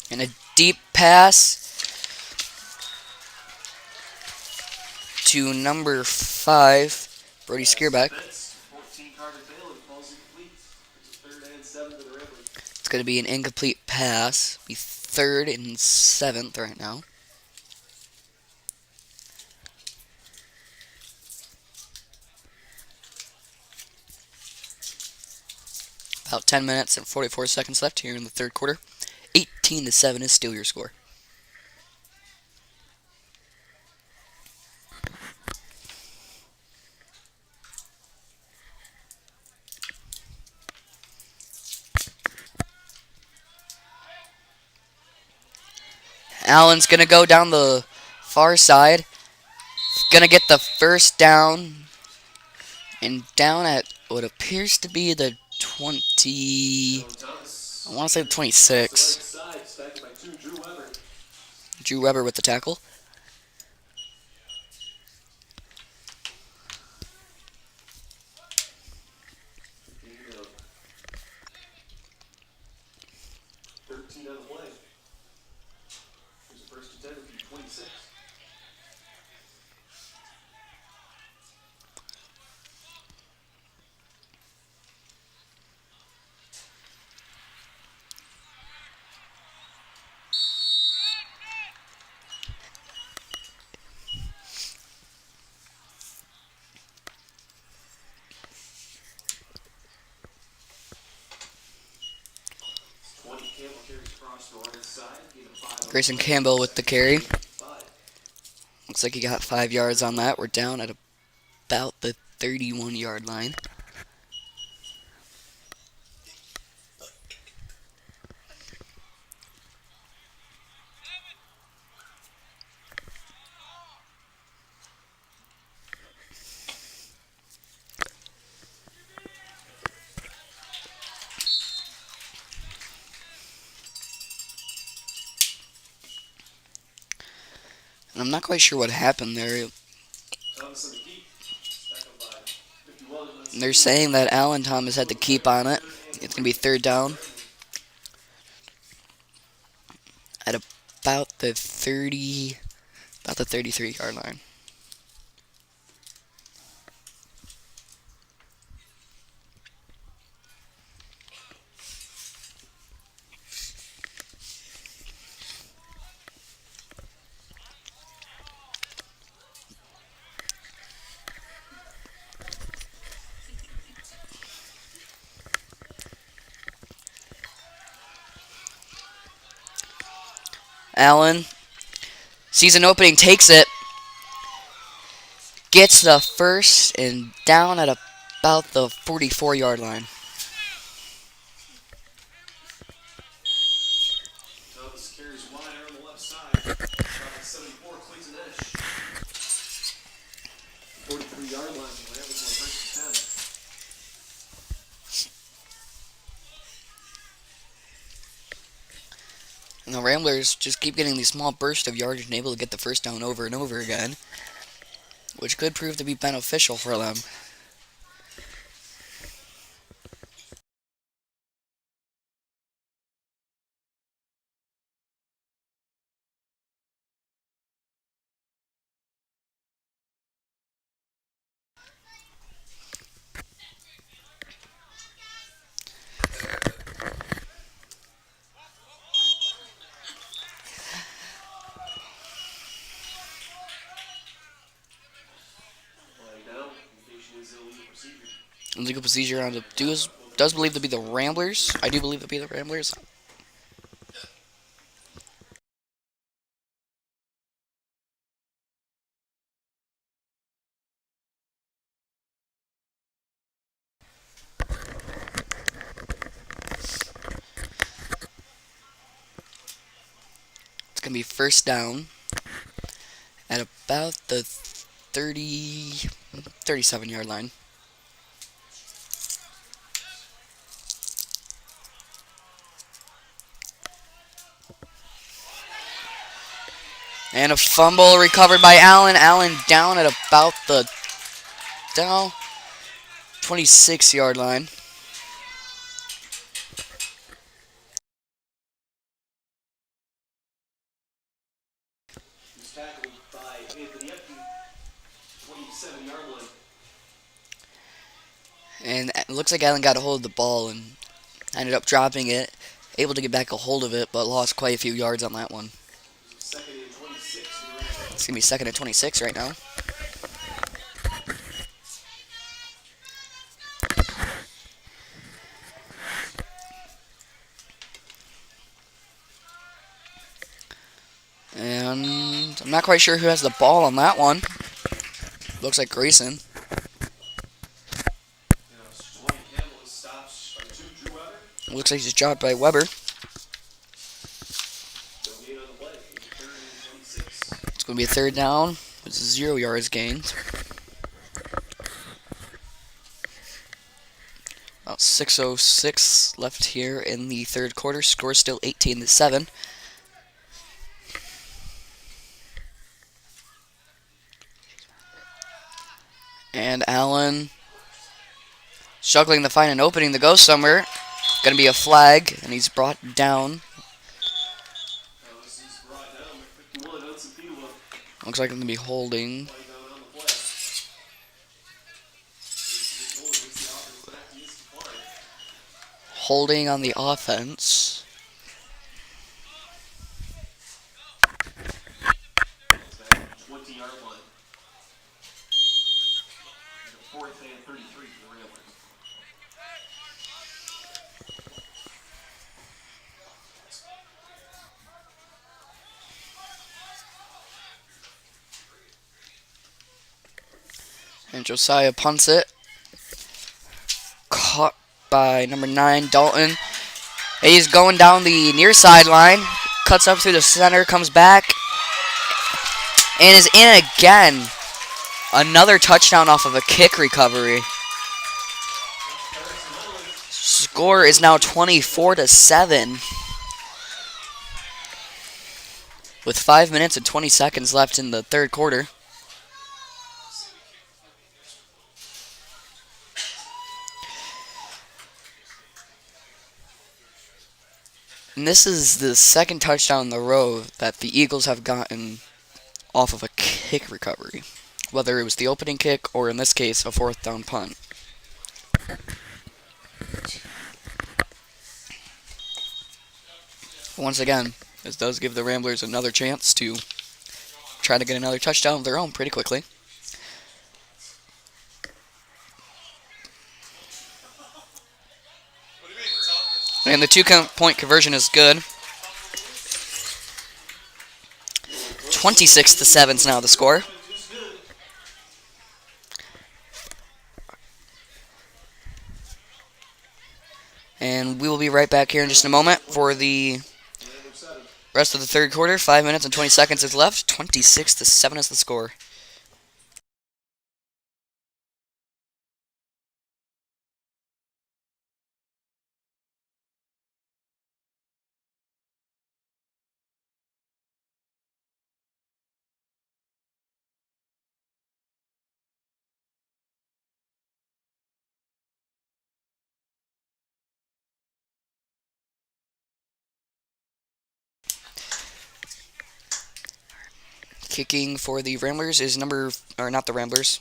And a deep pass to number 5, Brody Skierback.
14 Carter Taylor falls incomplete. It's a 3rd and 7 to the Ramblers.
It's going to be an incomplete pass. Be 3rd and 7th right now. About 10 minutes and 44 seconds left here in the third quarter. 18-7 is still your score. Allen's going to go down the far side. Going to get the first down. And down at what appears to be the 20... I want to say the 26. Drew Weber with the tackle. Grayson Campbell with the carry. Looks like he got 5 yards on that. We're down at about the 31-yard line. And I'm not quite sure what happened there. They're saying that Allen Thomas had to keep on it. It's going to be third down at about the 33-yard line. Allen sees an opening, takes it, gets the first, and down at about the 44-yard line.
Thomas carries wider on the left side. 74 cleats an edge. 43-yard line. Ramblers on first and 10.
And the Ramblers just keep getting these small bursts of yardage and able to get the first down over and over again, which could prove to be beneficial for them. Illegal procedure on the does believe to be the Ramblers. I do believe to be the Ramblers. It's gonna be first down at about the 37-yard line. And a fumble recovered by Allen. Allen down at about the 26-yard line.
He's tackled by Anthony at the 27-yard line.
And it looks like Allen got a hold of the ball and ended up dropping it. Able to get back a hold of it, but lost quite a few yards on that one.
Second and 26.
It's going to be second and 26 right now. And I'm not quite sure who has the ball on that one. Looks like Grayson. Looks like he's dropped by Weber. It's going to be a third down with 0 yards gained. About 6:06 left here in the third quarter. Score still 18-7. And Allen struggling to find an opening to go somewhere. Going to be a flag, and he's brought down. Looks like I'm going to be holding. Holding on the offense. And Josiah punts it. Caught by number 9, Dalton. He's going down the near sideline. Cuts up through the center, comes back. And is in again. Another touchdown off of a kick recovery. Score is now 24-7. With 5 minutes and 20 seconds left in the third quarter. And this is the second touchdown in a row that the Eagles have gotten off of a kick recovery. Whether it was the opening kick or, in this case, a fourth down punt. Once again, this does give the Ramblers another chance to try to get another touchdown of their own pretty quickly. And the 2-point conversion is good. 26-7 is now the score. And we will be right back here in just a moment for the rest of the third quarter. 5 minutes and 20 seconds is left. 26-7 is the score. Kicking for the Ramblers is not the Ramblers.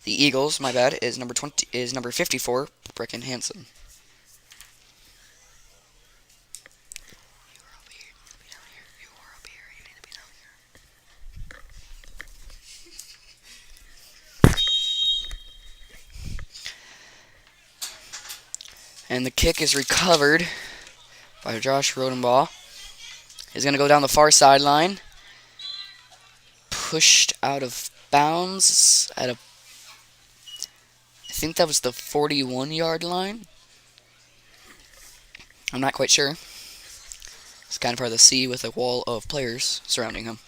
The Eagles, my bad, is number 54, Brecken Hansen. And the kick is recovered by Josh Rodenbaugh. He's going to go down the far sideline. Pushed out of bounds at I think that was the 41-yard line. I'm not quite sure. It's kind of hard to see with a wall of players surrounding him.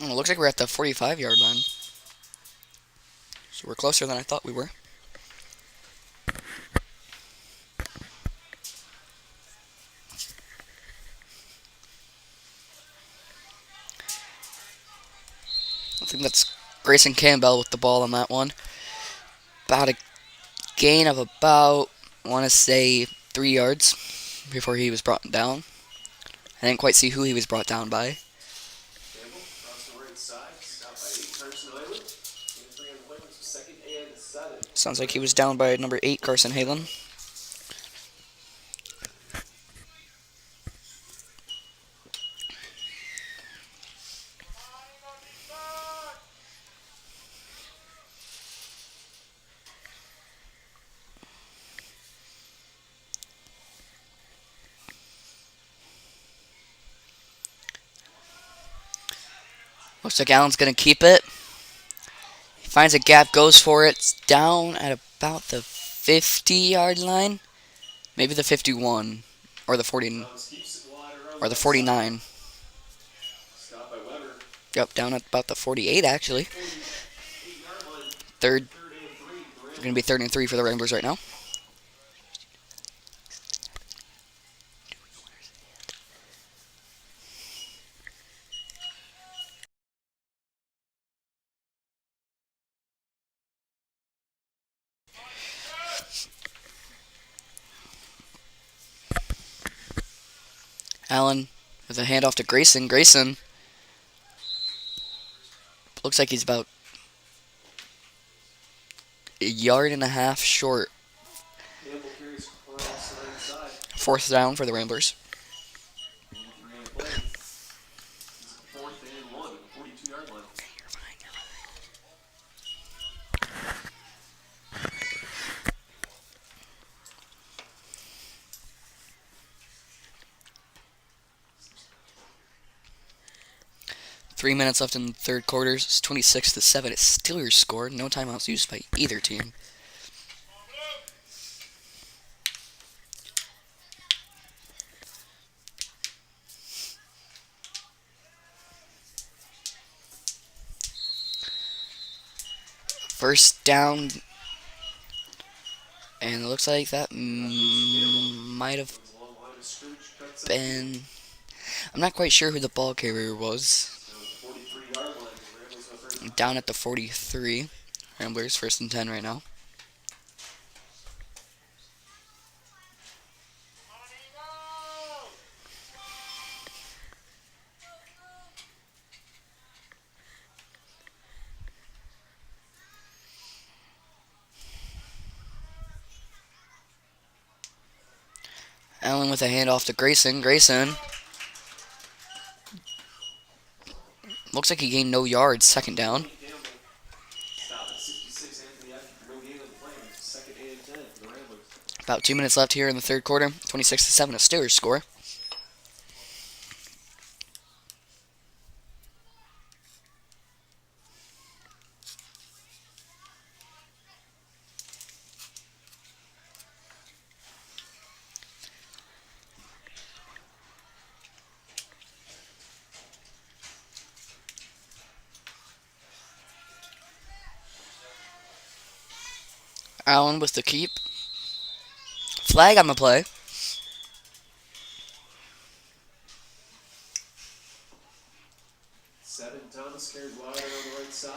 It looks like we're at the 45-yard line. So we're closer than I thought we were. I think that's Grayson Campbell with the ball on that one. About a gain of I want to say 3 yards before he was brought down. I didn't quite see who he was brought down by. Sounds like he was down by number 8, Carson Halen. Looks like Allen's going to keep it. He finds a gap, goes for it. It's down at about the 50-yard line. Maybe the 51. Or the 40. Or the 49. Yep, down at about the 48, actually. Third. Going to be 3rd and 3 for the Ramblers right now. Allen with a handoff to Grayson. Grayson looks like he's about a yard and a half short. 4th down for the Ramblers. 3 minutes left in the 3rd quarter. It's 26-7. It's Steelers score. No timeouts used by either team. First down. And it looks like that might have been... I'm not quite sure who the ball carrier was. Down at the 43. Ramblers 1st and 10 right now. Allen with a handoff to Grayson. Grayson looks like he gained no yards. 2nd down. About 2 minutes left here in the 3rd quarter. 26-7, a Steelers score. Allen with the keep. Flag on the play.
Thomas carries wide on the right side.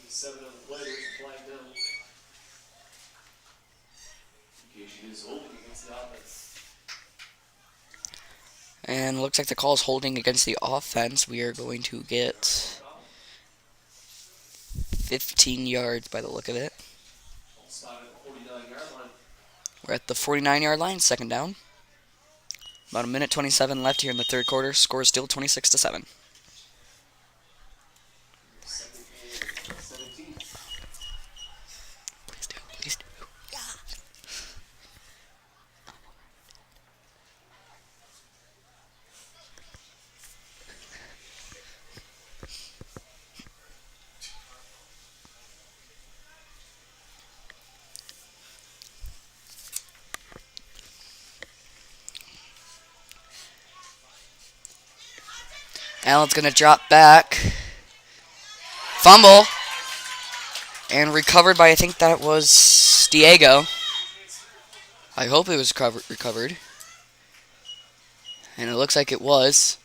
7 on the play. There's a flag down. Indication is holding against the offense.
And looks like the call is holding against the offense. We are going to get 15 yards by the look of it. We're at the 49-yard line, 2nd down. About a minute 27 left here in the 3rd quarter. Score is still 26-7. Please do. Yeah. Allen's going to drop back. Fumble. And recovered by, I think that was Diego. I hope it was recovered. And it looks like it was.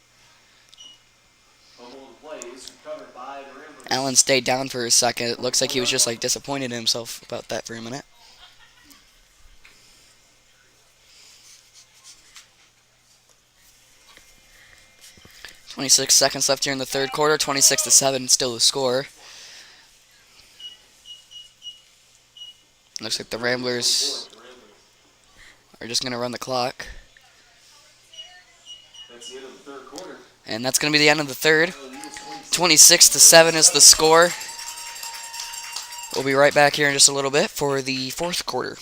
Allen stayed down for a second. It looks like he was just like disappointed in himself about that for a minute. "26 seconds left here in the 3rd quarter. 26-7, still the score. Looks like the Ramblers are just going to run the clock. And that's going to be the end of the 3rd. 26-7 is the score. We'll be right back here in just a little bit for the 4th quarter.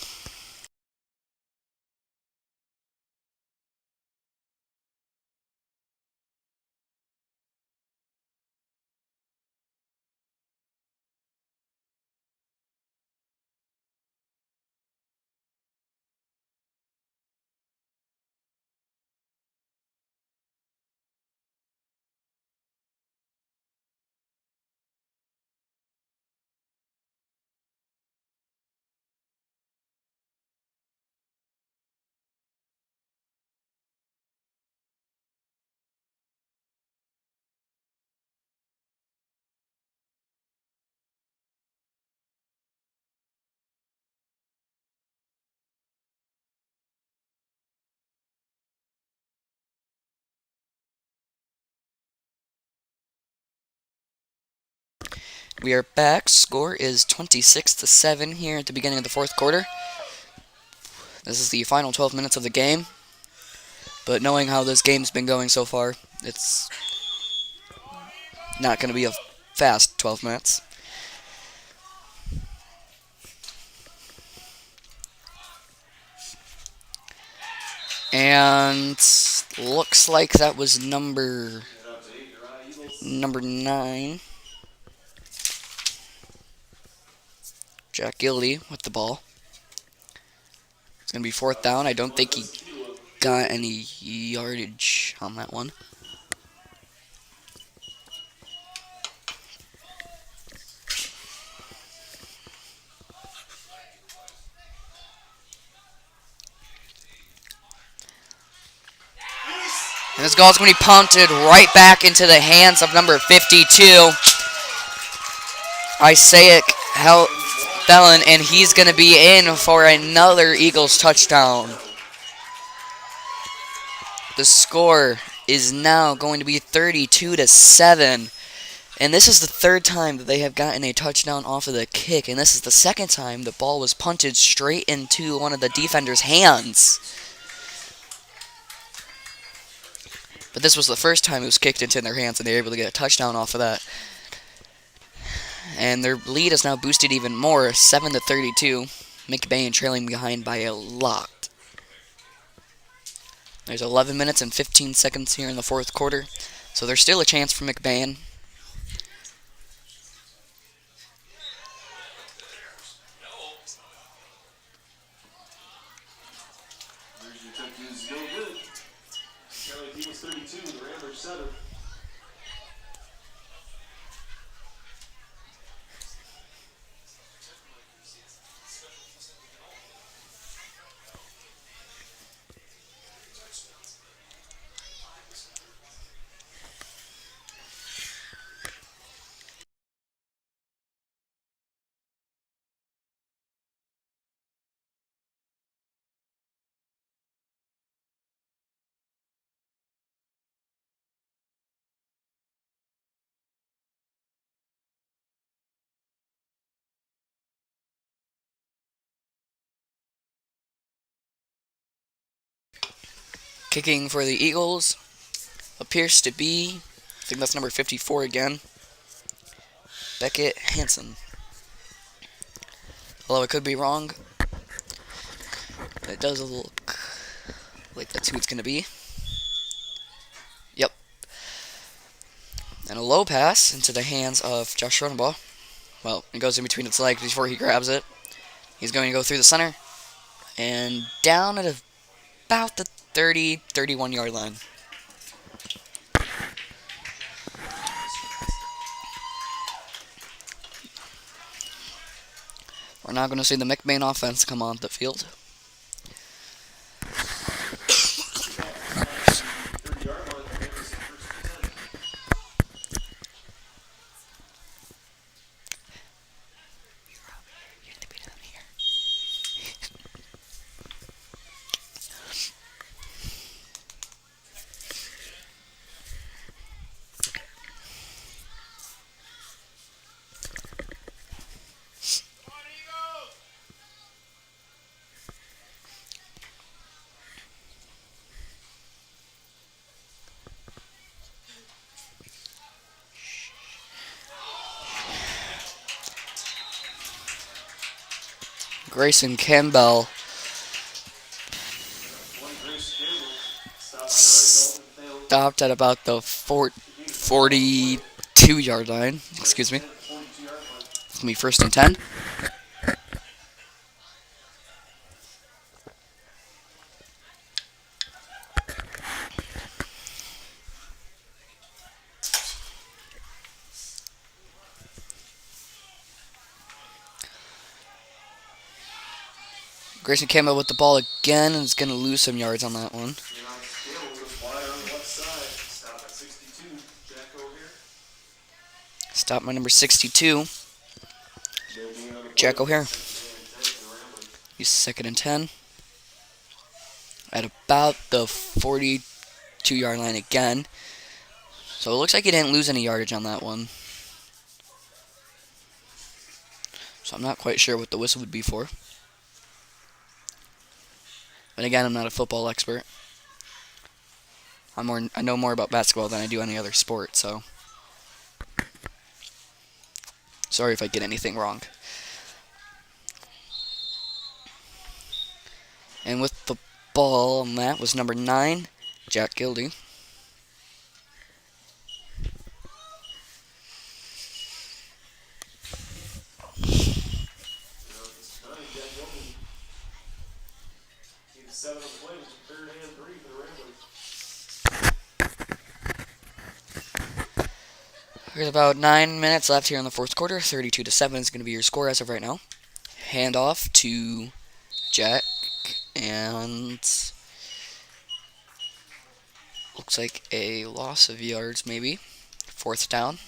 We are back. Score is 26-7 here at the beginning of the fourth quarter. This is the final 12 minutes of the game. But knowing how this game's been going so far, it's not going to be a fast 12 minutes. And looks like that was number 9. Jack Gildy with the ball. It's going to be fourth down. I don't think he got any yardage on that one. And this ball's going to be punted right back into the hands of number 52, Isaiah Thelen, and he's going to be in for another Eagles touchdown. The score is now going to be 32-7. And this is the third time that they have gotten a touchdown off of the kick. And this is the second time the ball was punted straight into one of the defenders' hands. But this was the first time it was kicked into their hands and they were able to get a touchdown off of that. And their lead is now boosted even more, 7-32. McBain trailing behind by a lot. There's 11 minutes and 15 seconds here in the fourth quarter. So there's still a chance for McBain.
Eagles 32, the Ramblers 7.
Kicking for the Eagles appears to be, I think that's number 54 again, Beckett Hansen. Although I could be wrong, it does look like that's who it's going to be. Yep. And a low pass into the hands of Josh Schronenbaugh. Well, it goes in between its legs before he grabs it. He's going to go through the center and down at about the 31 yard line. We're now going to see the McBain offense come on the field. Grayson Campbell stopped at about the 42 yard line. Excuse me. It's going to be first and 10. Grayson Campbell with the ball again, and is going to lose some yards on that one. Stop by number 62, Jack O'Hare. He's second and 10 at about the 42 yard line again. So it looks like he didn't lose any yardage on that one. So I'm not quite sure what the whistle would be for. But again, I'm not a football expert. I know more about basketball than I do any other sport, so sorry if I get anything wrong. And with the ball on that was number 9, Jack Gildy. There's about 9 minutes left here in the fourth quarter. 32-7 is going to be your score as of right now. Hand off to Jack, and looks like a loss of yards maybe. Fourth down.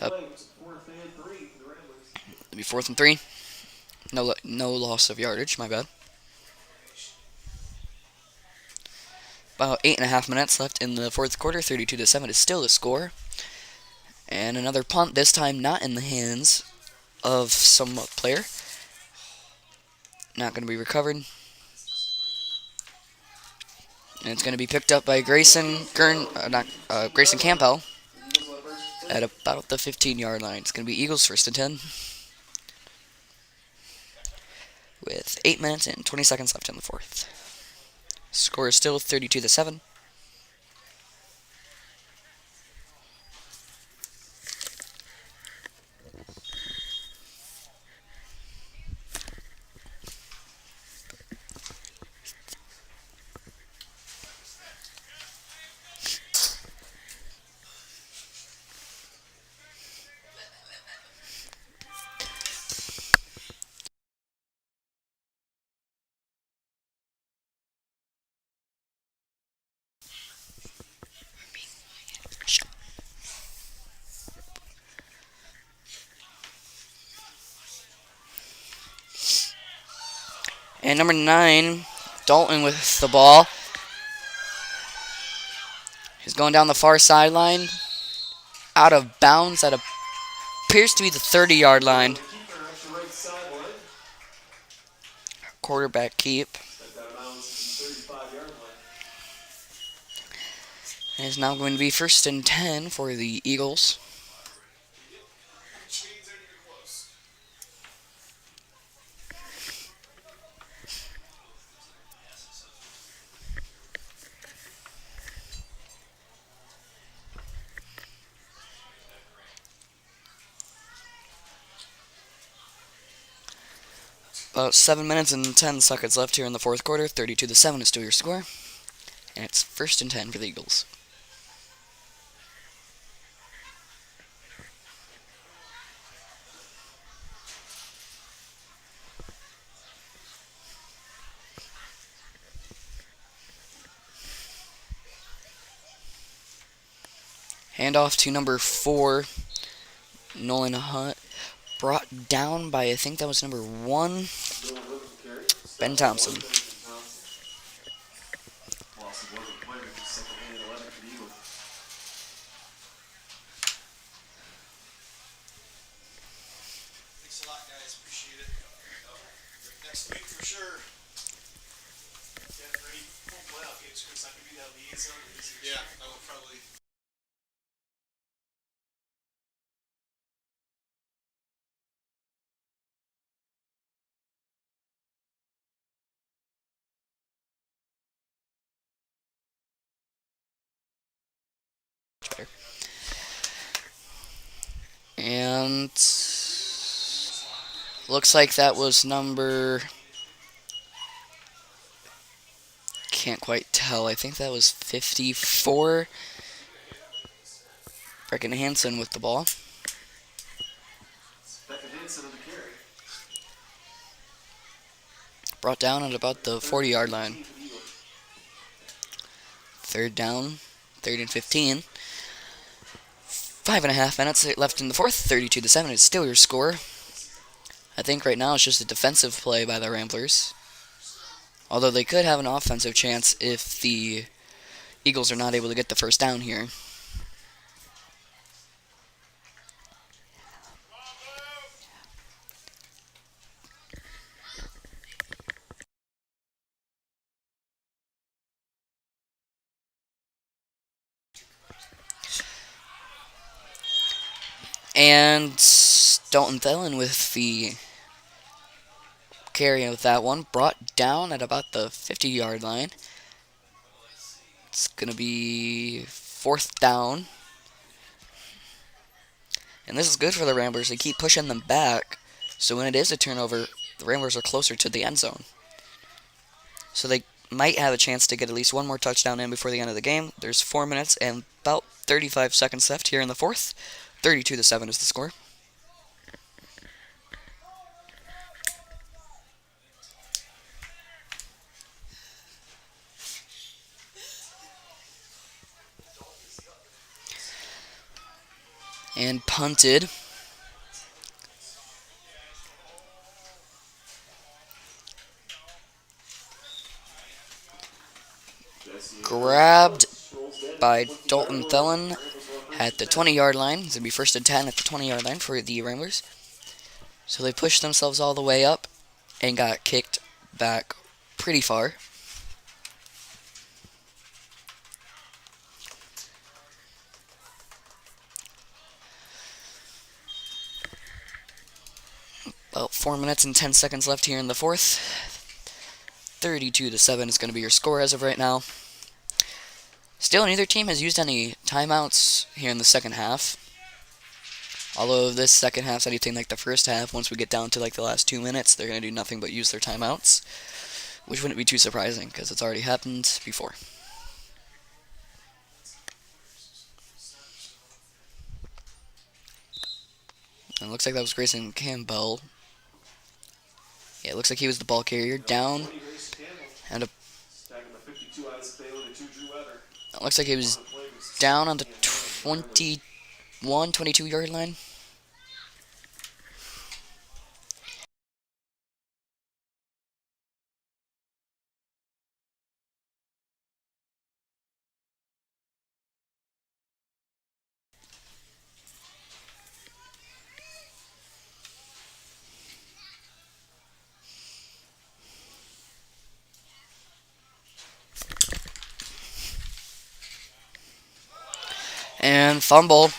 Up. It'll be 4th and 3. No loss of yardage, my bad. About 8.5 minutes left in the fourth quarter. 32-7 is still the score. And another punt, this time not in the hands of some player. Not going to be recovered. And it's going to be picked up by Grayson Campbell at about the 15-yard line. It's going to be Eagles 1st and 10. With 8 minutes and 20 seconds left in the fourth. Score is still 32-7. And number 9, Dalton with the ball. He's going down the far sideline. Out of bounds at appears to be the 30-yard line. Quarterback keep. And it's now going to be 1st and 10 for the Eagles. About 7 minutes and 10 seconds left here in the fourth quarter. 32-7 is still your score. And it's 1st and 10 for the Eagles. Handoff to number 4, Nolan Hunt. Brought down by, I think that was number 1, Ben Thompson.
Thanks a lot, guys. Appreciate it. Next week for sure. Yeah, ready for playoff games, Chris. I can be that liaison. Yeah, I will probably.
And looks like that was number, can't quite tell. I think that was 54. Brecken Hansen with the ball. Brought down at about the 40-yard line. 3rd down, 3rd and 15. 5.5 minutes left in the fourth. 32-7 is still your score. I think right now it's just a defensive play by the Ramblers. Although they could have an offensive chance if the Eagles are not able to get the first down here. And Dalton Thielen with the carry with that one. Brought down at about the 50-yard line. It's going to be 4th down. And this is good for the Ramblers. They keep pushing them back. So when it is a turnover, the Ramblers are closer to the end zone. So they might have a chance to get at least one more touchdown in before the end of the game. There's 4 minutes and about 35 seconds left here in the fourth. 32-7 is the score. And punted. Grabbed by Dalton Thielen at the 20-yard line. It's going to be 1st and 10 at the 20-yard line for the Ramblers. So they pushed themselves all the way up and got kicked back pretty far. About 4 minutes and 10 seconds left here in the fourth. 32-7 is going to be your score as of right now. Still, neither team has used any timeouts here in the second half. Although this second half's anything like the first half, once we get down to like the last 2 minutes, they're going to do nothing but use their timeouts. Which wouldn't be too surprising, because it's already happened before. And it looks like that was Grayson Campbell. Yeah, it looks like he was the ball carrier. Down. And it looks like he was down on the 22-yard line. And fumble.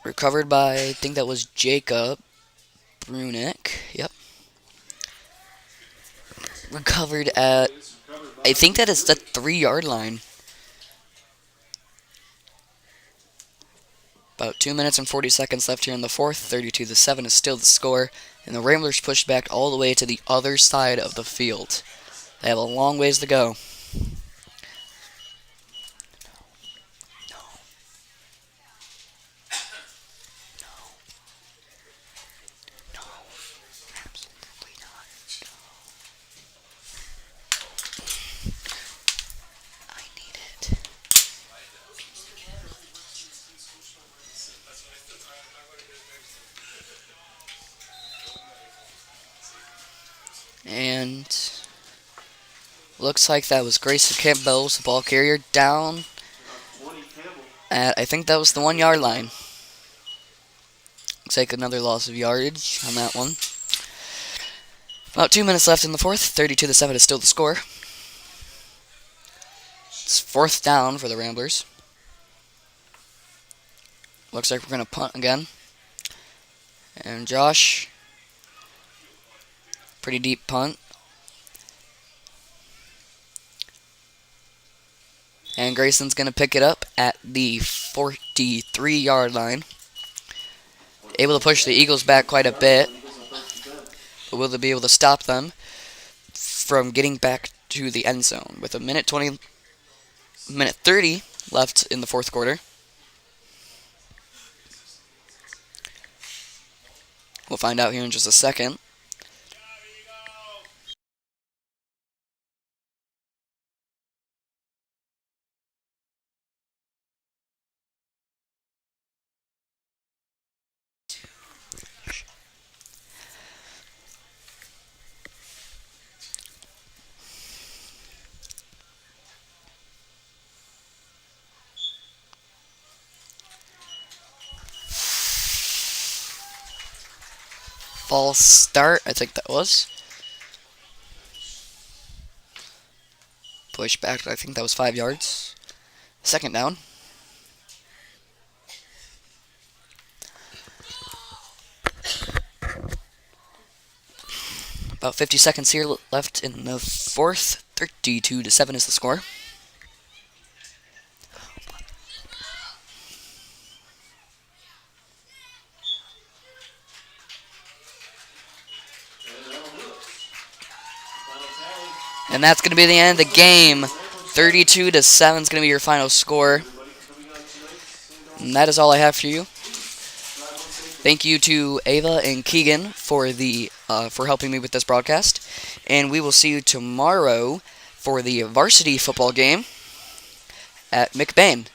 Recovered by, I think that was Jacob Brunick. Yep. Recovered at, I think that is the 3-yard line. About 2 minutes and 40 seconds left here in the fourth. 32-7 is still the score. And the Ramblers pushed back all the way to the other side of the field. They have a long ways to go. And looks like that was Grayson Campbell, the ball carrier, down at, I think that was the 1-yard line. Looks like another loss of yardage on that one. About 2 minutes left in the fourth. 32-7 is still the score. It's 4th down for the Ramblers. Looks like we're going to punt again. And Josh, pretty deep punt. And Grayson's going to pick it up at the 43-yard line. Able to push the Eagles back quite a bit. But will they be able to stop them from getting back to the end zone with a minute 30 left in the fourth quarter? We'll find out here in just a second. False start, I think that was. Push back, I think that was 5 yards. 2nd down. About 50 seconds here left in the fourth. 32-7 is the score. And that's going to be the end of the game. 32-7 is going to be your final score. And that is all I have for you. Thank you to Ava and Keegan for helping me with this broadcast. And we will see you tomorrow for the varsity football game at McBain.